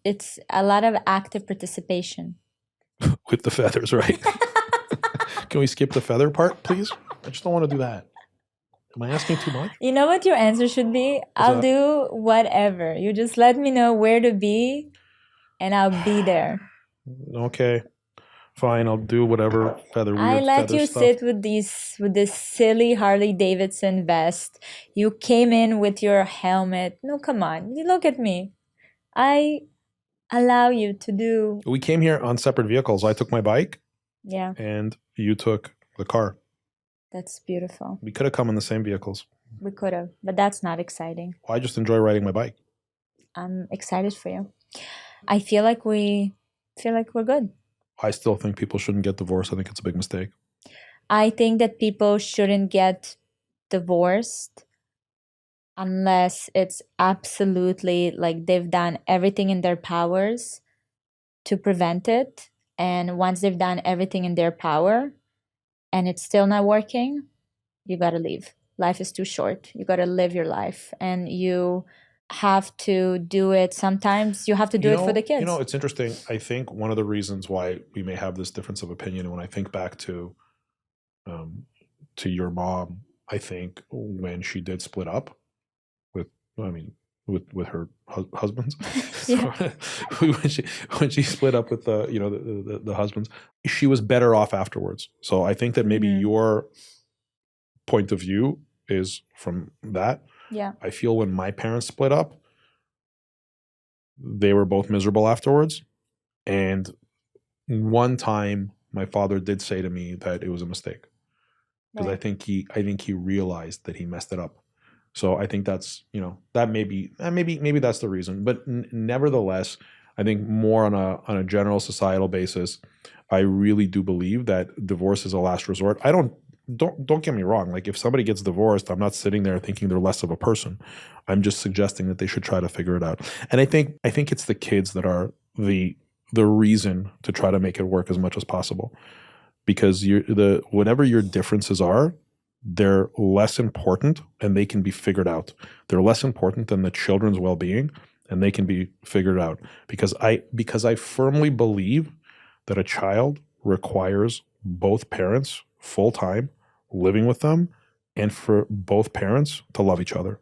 It's a lot of active participation. with the feathers, right? Can we skip the feather part, please? I just don't want to do that. Am I asking too much? You know what your answer should be? I'll that? do whatever. You just let me know where to be and I'll be there. Okay, fine. I'll do whatever I let feather you stuff. sit with this silly Harley Davidson vest. You came in with your helmet. No, come on. You look at me. I allow you to do. We came here on separate vehicles. I took my bike Yeah, and you took the car. that's beautiful. We could have come in the same vehicles. We could have, but that's not exciting. I just enjoy riding my bike. I'm excited for you. I feel like we're good. I still think people shouldn't get divorced. I think it's a big mistake. I think that people shouldn't get divorced unless it's absolutely like they've done everything in their powers to prevent it. And once they've done everything in their power and it's still not working, you got to leave. Life is too short. You got to live your life and you have to do it. Sometimes you have to do it for the kids. It's interesting. I think one of the reasons why we may have this difference of opinion, when I think back to your mom, I think when she did split up with her husbands, Yeah. when she split up with the husbands, she was better off afterwards. So I think that maybe your point of view is from that. Yeah. I feel when my parents split up, they were both miserable afterwards. And one time my father did say to me that it was a mistake. Because Right. I think he realized that he messed it up. So I think that's, that maybe that's the reason. But nevertheless, I think more on a general societal basis, I really do believe that divorce is a last resort. Don't get me wrong. Like if somebody gets divorced, I'm not sitting there thinking they're less of a person. I'm just suggesting that they should try to figure it out. And I think it's the kids that are the reason to try to make it work as much as possible. Because whatever your differences are, they're less important and they can be figured out. They're less important than the children's well-being and they can be figured out. Because I firmly believe that a child requires both parents full-time living with them and for both parents to love each other.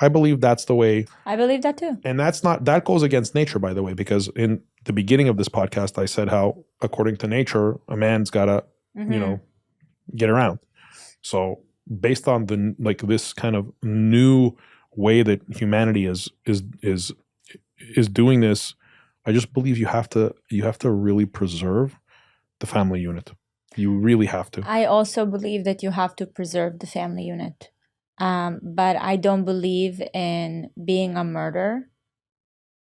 I believe that's the way. I believe that too. And that goes against nature, by the way, because in the beginning of this podcast, I said how, according to nature, a man's got to, get around. So based on this kind of new way that humanity is doing this, I just believe you have to really preserve the family unit. You really have to. I also believe that you have to preserve the family unit. But I don't believe in being a martyr.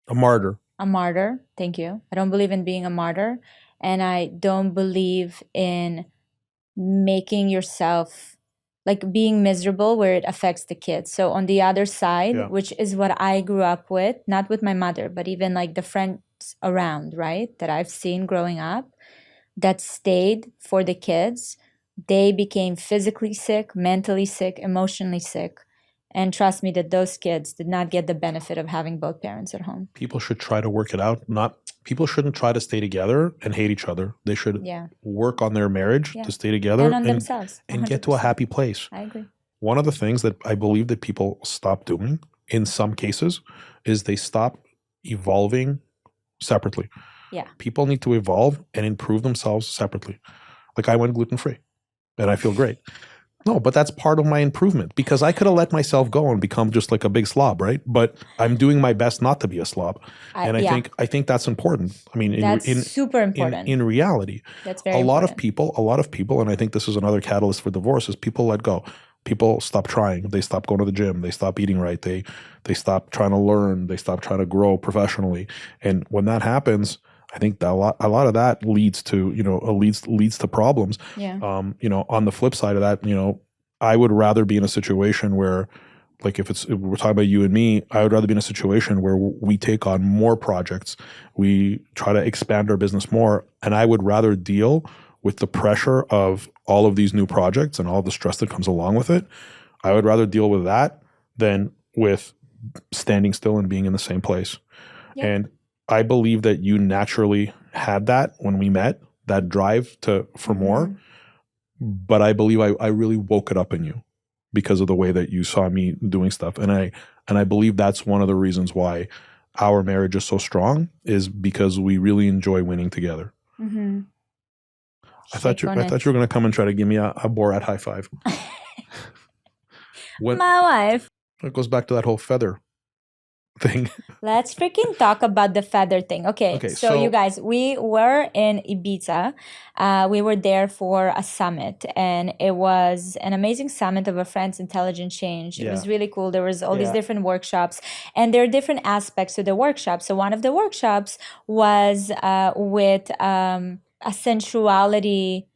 A martyr. A martyr. Thank you. I don't believe in being a martyr. And I don't believe in making yourself like being miserable where it affects the kids. So on the other side, which is what I grew up with, not with my mother, but even like the friends around, right, that I've seen growing up that stayed for the kids, they became physically sick, mentally sick, emotionally sick. And trust me that those kids did not get the benefit of having both parents at home. People should try to work it out. People shouldn't try to stay together and hate each other. They should work on their marriage to stay together and on themselves and get to a happy place. I agree. One of the things that I believe that people stop doing in some cases is they stop evolving separately. Yeah. People need to evolve and improve themselves separately. Like I went gluten-free and I feel great. No, but that's part of my improvement because I could have let myself go and become just like a big slob, right? But I'm doing my best not to be a slob. And I think that's important. I mean, that's super important. In reality, that's very a lot important. of people, and I think this is another catalyst for divorce, is people let go. People stop trying. They stop going to the gym. They stop eating right. They stop trying to learn. They stop trying to grow professionally. And when that happens, I think that a lot of that leads to, leads to problems. Yeah. On the flip side of that, I would rather be in a situation where, like if we're talking about you and me, I would rather be in a situation where we take on more projects. We try to expand our business more. And I would rather deal with the pressure of all of these new projects and all the stress that comes along with it. I would rather deal with that than with standing still and being in the same place. Yeah. And I believe that you naturally had that when we met, that drive for more. But I believe I really woke it up in you because of the way that you saw me doing stuff. And I believe that's one of the reasons why our marriage is so strong, is because we really enjoy winning together. Mm-hmm. I thought you were going to come and try to give me a Borat high five. My wife. It goes back to that whole feather thing. Let's freaking talk about the feather thing. Okay, so you guys, we were in Ibiza. We were there for a summit, and it was an amazing summit of a friend's intelligent change. It was really cool. There was all these different workshops, and there are different aspects to the workshop. So one of the workshops was with a sensuality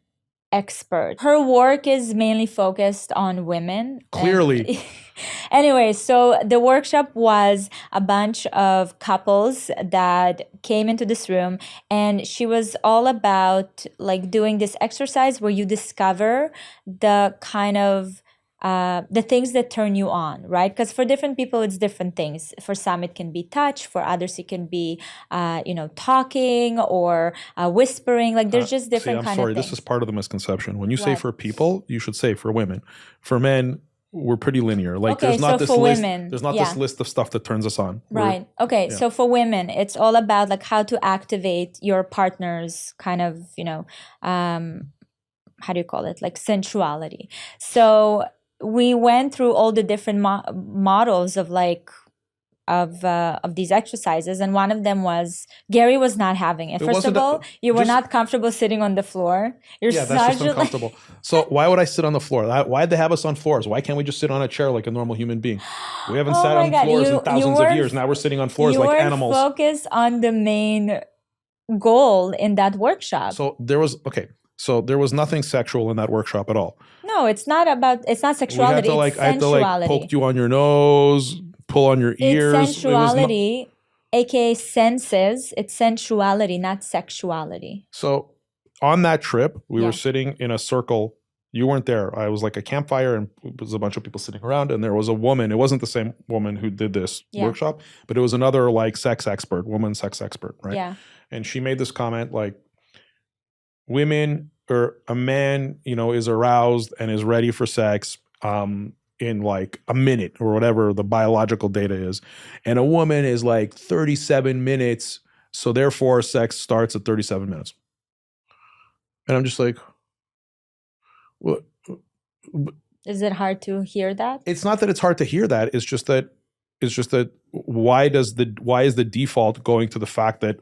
expert. Her work is mainly focused on women. Clearly. Anyway, so the workshop was a bunch of couples that came into this room, and she was all about like doing this exercise where you discover the kind of the things that turn you on, right? Because for different people, it's different things. For some, it can be touch. For others, it can be, talking or whispering. Like there's just different kind of things. This is part of the misconception. When you say for people, you should say for women. For men, we're pretty linear. Like there's not this list. There's not this list of stuff that turns us on. Right. Okay. Yeah. So for women, it's all about like how to activate your partner's kind of, how do you call it? Like sensuality. So we went through all the different models of like of these exercises, and one of them was Gary was not having it. First of all, you were not comfortable sitting on the floor. That's just uncomfortable. So why would I sit on the floor? Why'd they have us on floors? Why can't we just sit on a chair like a normal human being? We haven't sat on floors in thousands of years. Now we're sitting on floors like animals. Focus on the main goal in that workshop. So there was nothing sexual in that workshop at all. No, it's not sexuality. It's sensuality. I had to like poke you on your nose, pull on your ears. It's sensuality, aka senses. It's sensuality, not sexuality. So on that trip, we were sitting in a circle. You weren't there. I was like a campfire, and it was a bunch of people sitting around, and there was a woman. It wasn't the same woman who did this workshop, but it was another like sex expert, right? Yeah. And she made this comment like, women or a man, is aroused and is ready for sex in like a minute or whatever the biological data is. And a woman is like 37 minutes. So therefore sex starts at 37 minutes. And I'm just like, what? Is it hard to hear that? It's not that it's hard to hear that. It's just that why is the default going to the fact that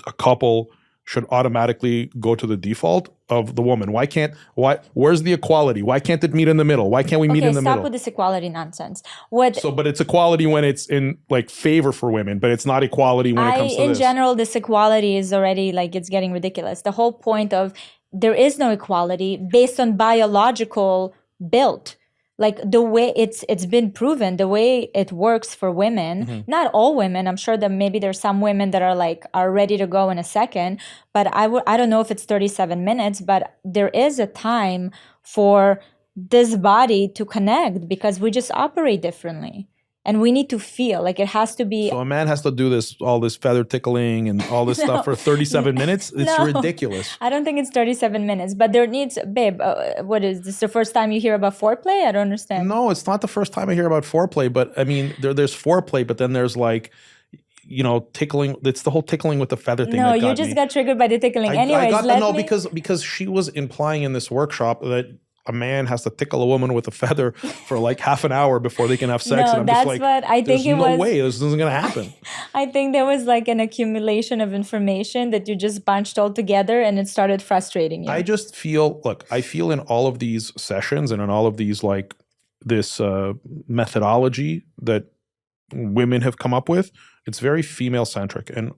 a couple should automatically go to the default of the woman? Where's the equality? Why can't it meet in the middle? Why can't we meet in the middle? Stop with this equality nonsense. But it's equality when it's in like favor for women, but it's not equality when it comes to this. In general, this equality is already like, it's getting ridiculous. The whole point of there is no equality based on biological build. Like the way it's been proven, the way it works for women, not all women. I'm sure that maybe there's some women that are ready to go in a second, but I don't know if it's 37 minutes, but there is a time for this body to connect because we just operate differently. And we need to feel like it has to be. So a man has to do all this feather tickling and all this stuff for 37 minutes? It's ridiculous. I don't think it's 37 minutes, but there needs, babe, what is this, the first time you hear about foreplay? I don't understand. No, it's not the first time I hear about foreplay, but I mean, there's foreplay, but then there's like, tickling. It's the whole tickling with the feather thing. No, that you got just me. got triggered by the tickling. I Anyways, got let no me... because she was implying in this workshop that a man has to tickle a woman with a feather for like half an hour before they can have sex. No, And I'm that's just like, what I think there's it no was. way this isn't gonna happen. I think there was like an accumulation of information that you just bunched all together and it started frustrating you. I just feel, I feel in all of these sessions and in all of these like this methodology that women have come up with, it's very female centric. And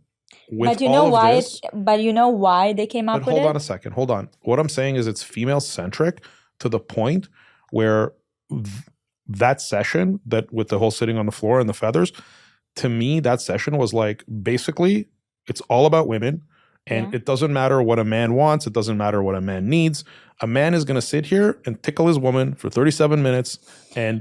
with but you know why? this, But you know why they came up with it? Hold on a second. Hold on. What I'm saying is it's female centric to the point where that session, that with the whole sitting on the floor and the feathers, to me, that session was like, basically, it's all about women. And it doesn't matter what a man wants. It doesn't matter what a man needs. A man is going to sit here and tickle his woman for 37 minutes. And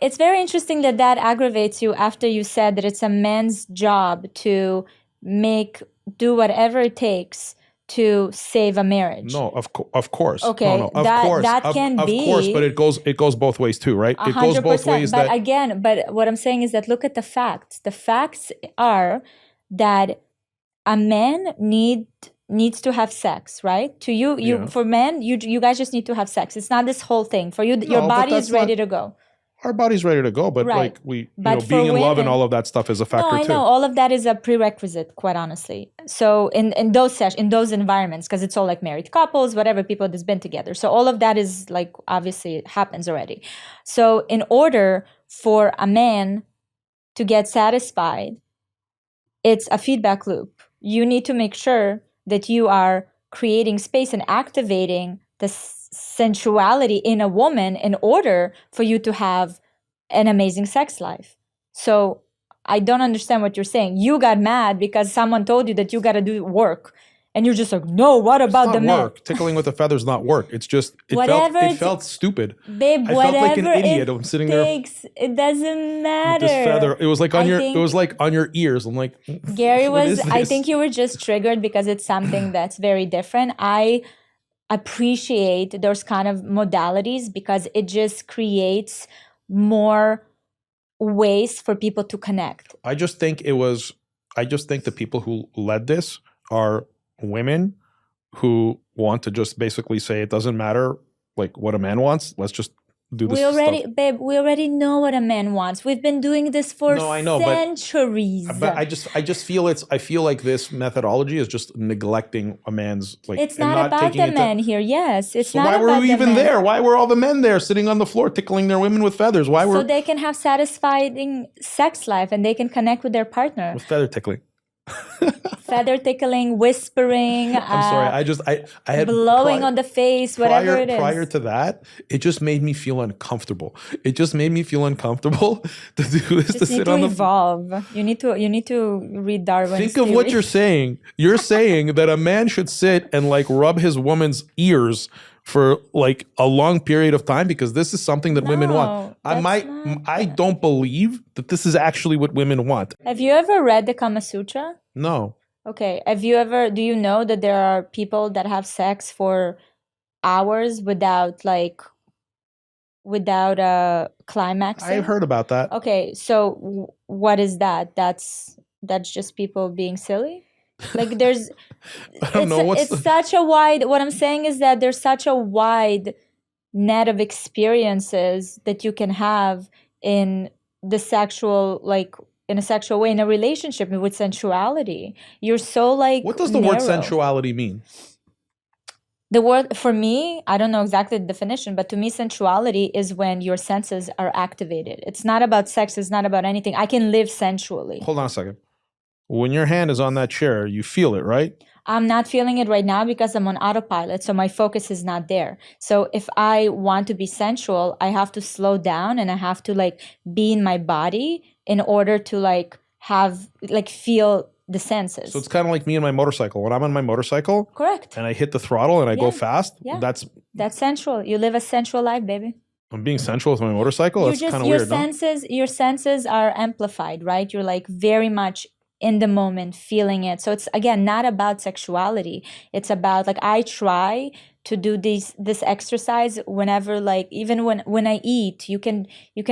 it's very interesting that aggravates you after you said that it's a man's job to do whatever it takes to save a marriage. No, of course. Okay, no, of course. That can be. Of course, but it goes both ways too, right? 100%. It goes both ways. But again, what I'm saying is that look at the facts. The facts are that a man needs to have sex, right? To you for men, you guys just need to have sex. It's not this whole thing. For you, your body is ready to go. Our body's ready to go, but like being in love and all of that stuff is a factor too. No, I know all of that is a prerequisite, quite honestly. So in those environments, because it's all like married couples, whatever, people that's been together. So all of that is like obviously it happens already. So in order for a man to get satisfied, it's a feedback loop. You need to make sure that you are creating space and activating the sensuality in a woman in order for you to have an amazing sex life. So I don't understand what you're saying. You got mad because someone told you that you got to do work. And you're just like, no, what about the men? Work. Tickling with a feather's not work. It's just, it felt stupid. Babe, I felt like an idiot. I'm sitting there. It doesn't matter. With this feather. It was like on your ears. I'm like, Gary I think you were just triggered because it's something that's very different. I appreciate those kind of modalities because it just creates more ways for people to connect. I just think the people who led this are women who want to just basically say it doesn't matter like what a man wants. Let's just do this. We already know what a man wants. We've been doing this for centuries. But I just feel I feel like this methodology is just neglecting a man's like. It's not about the men here. Yes, it's not about the men. Why were we even there? Why were all the men there sitting on the floor tickling their women with feathers? So they can have satisfying sex life and they can connect with their partner. With feather tickling. Feather tickling, whispering. I'm sorry. I had blowing on the face, whatever it is. Prior to that, it just made me feel uncomfortable. It just made me feel uncomfortable to do this. You need to evolve. You need to read Darwin's Think of what you're saying. You're saying that a man should sit and like rub his woman's ears for like a long period of time because this is something that women want. I don't believe that this is actually what women want. Have you ever read the Kama Sutra? No. Okay. Do you know that there are people that have sex for hours without climaxing? I've heard about that. Okay. So what is that? That's just people being silly? Like there's I don't know what I'm saying is that there's such a wide net of experiences that you can have in the sexual, like in a sexual way, in a relationship with sensuality. You're so like what does the word sensuality mean? The word, for me, I don't know exactly the definition, but to me, sensuality is when your senses are activated. It's not about sex. It's not about anything. I can live sensually. Hold on a second. When your hand is on that chair, you feel it, right? I'm not feeling it right now because I'm on autopilot, so my focus is not there. So if I want to be sensual, I have to slow down and I have to like be in my body in order to like have like feel the senses. So it's kind of like me and my motorcycle. When I'm on my motorcycle, correct, and I hit the throttle and I go fast, that's sensual. You live a sensual life, baby. I'm being sensual with my motorcycle. That's kind of weird. Your senses are amplified, right? You're like very much in the moment, feeling it. So it's, again, not about sexuality. It's about, like, I try to do this exercise whenever, like even when I eat, you can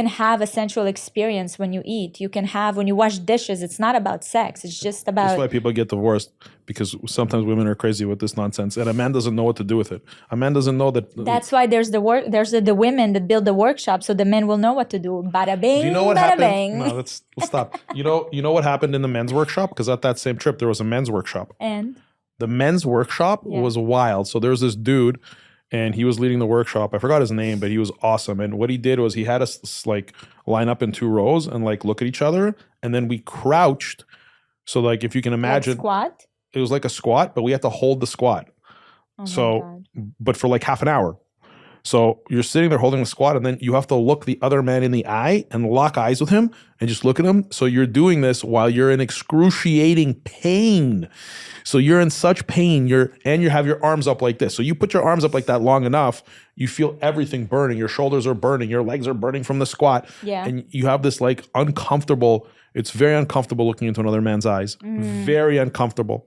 have a sensual experience when you eat. You can have when you wash dishes. It's not about sex. It's just about. That's why people get divorced, because sometimes women are crazy with this nonsense, and a man doesn't know what to do with it. A man doesn't know that. That's why there's the women that build the workshop, so the men will know what to do. Bada bing, Do you know what bada happened? bang. No, let's stop. You know what happened in the men's workshop? Because at that same trip there was a men's workshop. And The men's workshop was wild. So there was this dude, and he was leading the workshop. I forgot his name, but he was awesome. And what he did was he had us like line up in 2 rows and like look at each other, and then we crouched. So like if you can imagine, like squat. it was like a squat, but we had to hold the squat. Oh my So, God. but for like half an hour. So you're sitting there holding the squat, and then you have to look the other man in the eye and lock eyes with him and just look at him. So you're doing this while you're in excruciating pain. So you're in such pain, you have your arms up like this. So you put your arms up like that long enough, you feel everything burning. Your shoulders are burning, your legs are burning from the squat. Yeah. And you have this like uncomfortable, it's very uncomfortable looking into another man's eyes. Very uncomfortable.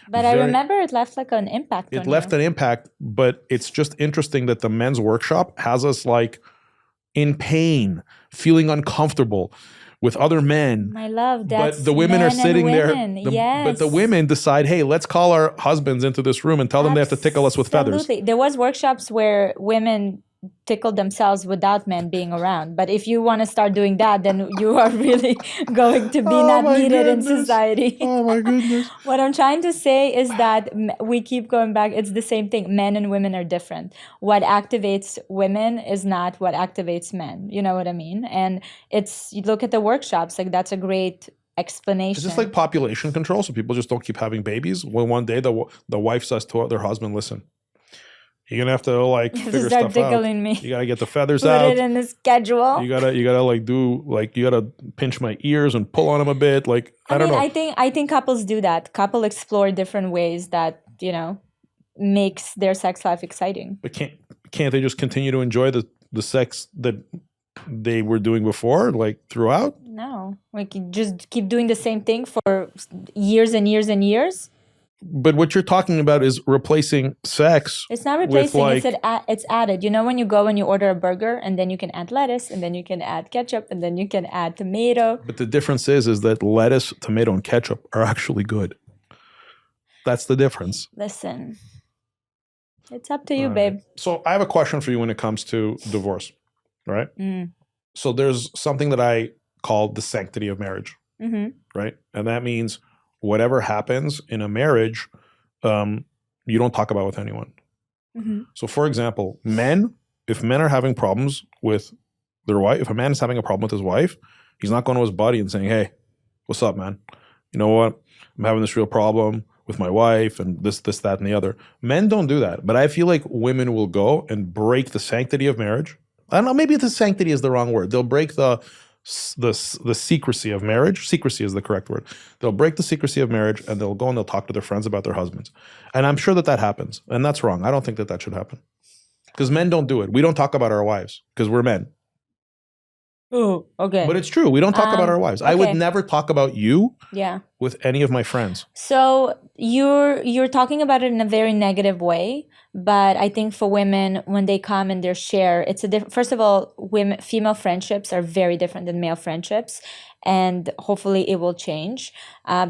But I remember it left like an impact on It left you. an impact, but it's just interesting that the men's workshop has us like in pain, feeling uncomfortable with other men. My love, that's But the women are men and sitting women. there. Yes. But the women decide, hey, let's call our husbands into this room and tell them they have to tickle us with feathers. Absolutely. There was workshops where women tickled themselves without men being around. But if you want to start doing that, then you are really going to be not my needed in goodness. society. Oh my goodness. What I'm trying to say is that we keep going back. It's the same thing. Men and women are different. What activates women is not what activates men. You know what I mean? And you look at the workshops, like that's a great explanation. It's just like population control, so people just don't keep having babies. Well, one day the wife says to their husband, listen, you're going to have to like figure start stuff out. tickling me. You got to get the feathers Put out. it in the schedule. You gotta like do like you gotta pinch my ears and pull on them a bit. Like I don't know. I think couples do that. Couple explore different ways that makes their sex life exciting. But can't they just continue to enjoy the sex that they were doing before, like throughout? No, like you just keep doing the same thing for years and years and years. But what you're talking about is replacing sex. It's not replacing. Like, it's added. You know, when you go and you order a burger, and then you can add lettuce, and then you can add ketchup, and then you can add tomato. But the difference is that lettuce, tomato, and ketchup are actually good. That's the difference. Listen, it's up to you, babe. So I have a question for you when it comes to divorce, right? So there's something that I call the sanctity of marriage, right? And that means whatever happens in a marriage, you don't talk about with anyone. So for example, if men are having problems with their wife, if a man is having a problem with his wife, he's not going to his buddy and saying, hey, what's up, man? You know what? I'm having this real problem with my wife and this, that, and the other. Men don't do that. But I feel like women will go and break the sanctity of marriage. I don't know, maybe the sanctity is the wrong word. They'll break the secrecy of marriage. Secrecy is the correct word. They'll break the secrecy of marriage, and they'll go and they'll talk to their friends about their husbands. And I'm sure that happens. And that's wrong. I don't think that should happen. Because men don't do it. We don't talk about our wives because we're men. Oh, okay. But it's true. We don't talk about our wives. I would never talk about you with any of my friends. So you're talking about it in a very negative way. But I think for women, when they come and they share, it's a different. First of all, female friendships are very different than male friendships, and hopefully it will change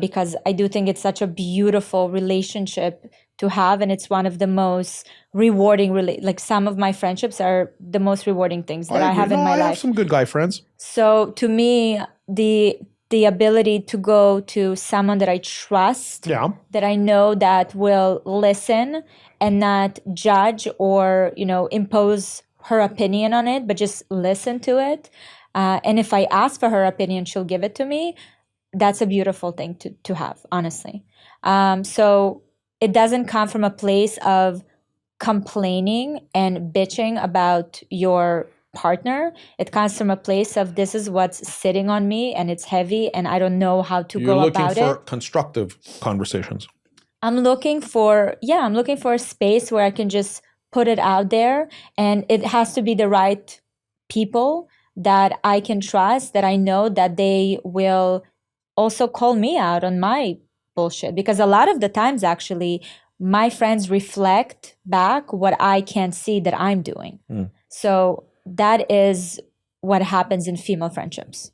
because I do think it's such a beautiful relationship to have, and it's one of the most rewarding. Like some of my friendships are the most rewarding things that I have in my life. I have some good guy friends. So to me, the ability to go to someone that I trust, that I know that will listen and not judge or, impose her opinion on it, but just listen to it. And if I ask for her opinion, she'll give it to me. That's a beautiful thing to have, honestly. So it doesn't come from a place of complaining and bitching about your partner. It comes from a place of this is what's sitting on me and it's heavy and I don't know how to go about it. You're looking for constructive conversations. I'm looking for a space where I can just put it out there, and it has to be the right people that I can trust, that I know that they will also call me out on my bullshit. Because a lot of the times, actually, my friends reflect back what I can't see that I'm doing. So that is what happens in female friendships.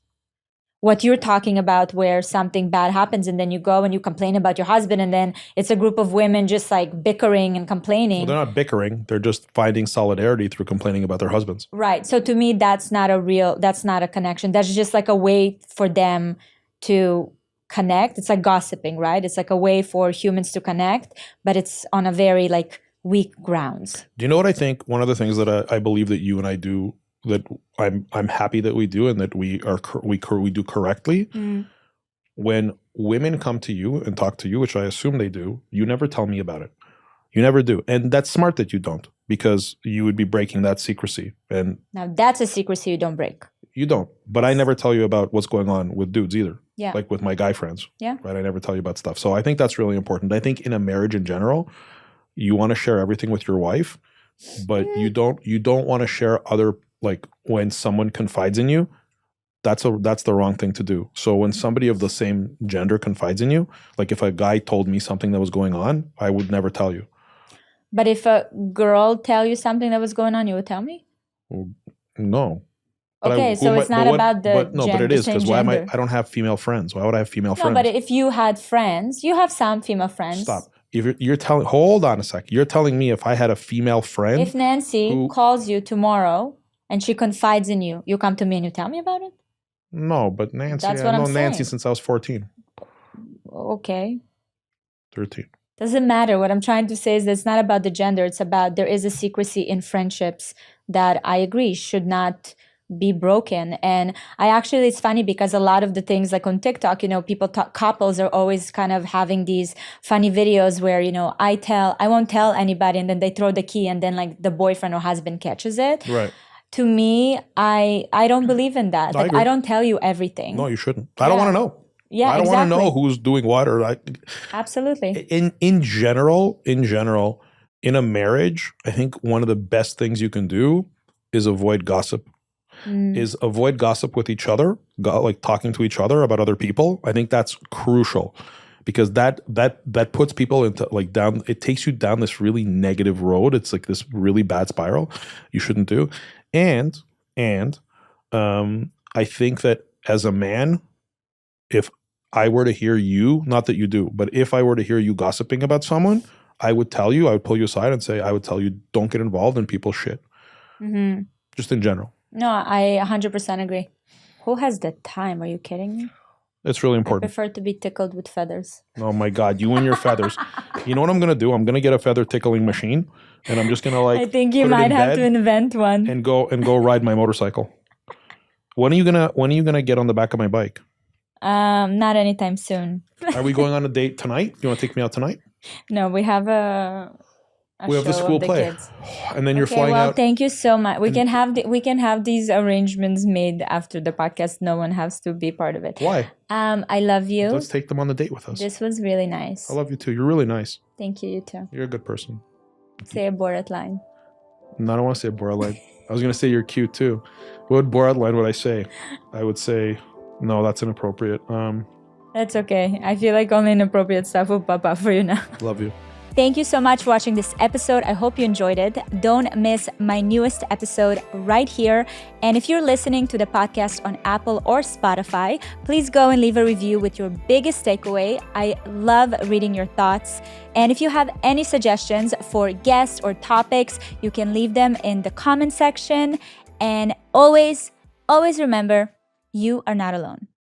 What you're talking about, where something bad happens and then you go and you complain about your husband, and then it's a group of women just like bickering and complaining. Well, they're not bickering. They're just finding solidarity through complaining about their husbands. Right. So to me, that's not a connection. That's just like a way for them to connect. It's like gossiping, right? It's like a way for humans to connect, but it's on a very like weak grounds. Do you know what I think? One of the things that I believe that you and I do, that I'm happy that we do, and that we do correctly. When women come to you and talk to you, which I assume they do, you never tell me about it. You never do, and that's smart that you don't, because you would be breaking that secrecy. And now that's a secrecy you don't break. You don't, but I never tell you about what's going on with dudes either. Yeah, like with my guy friends. Yeah, right. I never tell you about stuff. So I think that's really important. I think in a marriage in general, you want to share everything with your wife, but you don't want to share other. Like when someone confides in you, that's the wrong thing to do. So when somebody of the same gender confides in you, like if a guy told me something that was going on, I would never tell you. But if a girl tell you something that was going on, you would tell me? No. Okay, so it's not about the gender. No, but it is, because why am I don't have female friends. Why would I have female friends? No, but if you had friends, you have some female friends. Stop. If you're telling, hold on a sec. You're telling me if I had a female friend. If Nancy calls you tomorrow and she confides in you, you come to me and you tell me about it? No, but Nancy, That's what I've I'm known Nancy saying. since I was 14. Okay. 13. Doesn't matter. What I'm trying to say is that it's not about the gender. It's about there is a secrecy in friendships that I agree should not be broken. And it's funny because a lot of the things like on TikTok, couples are always kind of having these funny videos where, I won't tell anybody, and then they throw the key and then like the boyfriend or husband catches it. Right. To me, I don't believe in that. Like I don't tell you everything. No, you shouldn't. I don't want to know. Yeah, I don't want to know who's doing what, or absolutely. In general, in a marriage, I think one of the best things you can do is avoid gossip. Is avoid gossip with each other, like talking to each other about other people. I think that's crucial, because that puts people into like down. It takes you down this really negative road. It's like this really bad spiral you shouldn't do. And I think that as a man, if I were to hear you, not that you do, but if I were to hear you gossiping about someone, I would tell you, I would pull you aside and say, I would tell you, don't get involved in people's shit. Just in general. No, I 100% agree. Who has the time? Are you kidding me? It's really important. I prefer to be tickled with feathers. Oh my God, you and your feathers. You know what I'm going to do? I'm going to get a feather tickling machine, and I'm just going to like I think you might have to invent one. And go ride my motorcycle. When are you going to get on the back of my bike? Not anytime soon. Are we going on a date tonight? You want to take me out tonight? No, we have we have the school play, and then you're flying out. Thank you so much. We can have these arrangements made after the podcast. No one has to be part of it. Why? I love you. Let's take them on the date with us. This was really nice. I love you too. You're really nice. Thank you. You too. You're a good person. Say a Borat line. No, I don't want to say a Borat line. I was going to say you're cute too. What Borat line would I say? I would say, no, that's inappropriate. That's okay. I feel like only inappropriate stuff will pop up for you now. Love you. Thank you so much for watching this episode. I hope you enjoyed it. Don't miss my newest episode right here. And if you're listening to the podcast on Apple or Spotify, please go and leave a review with your biggest takeaway. I love reading your thoughts. And if you have any suggestions for guests or topics, you can leave them in the comment section. And always remember, you are not alone.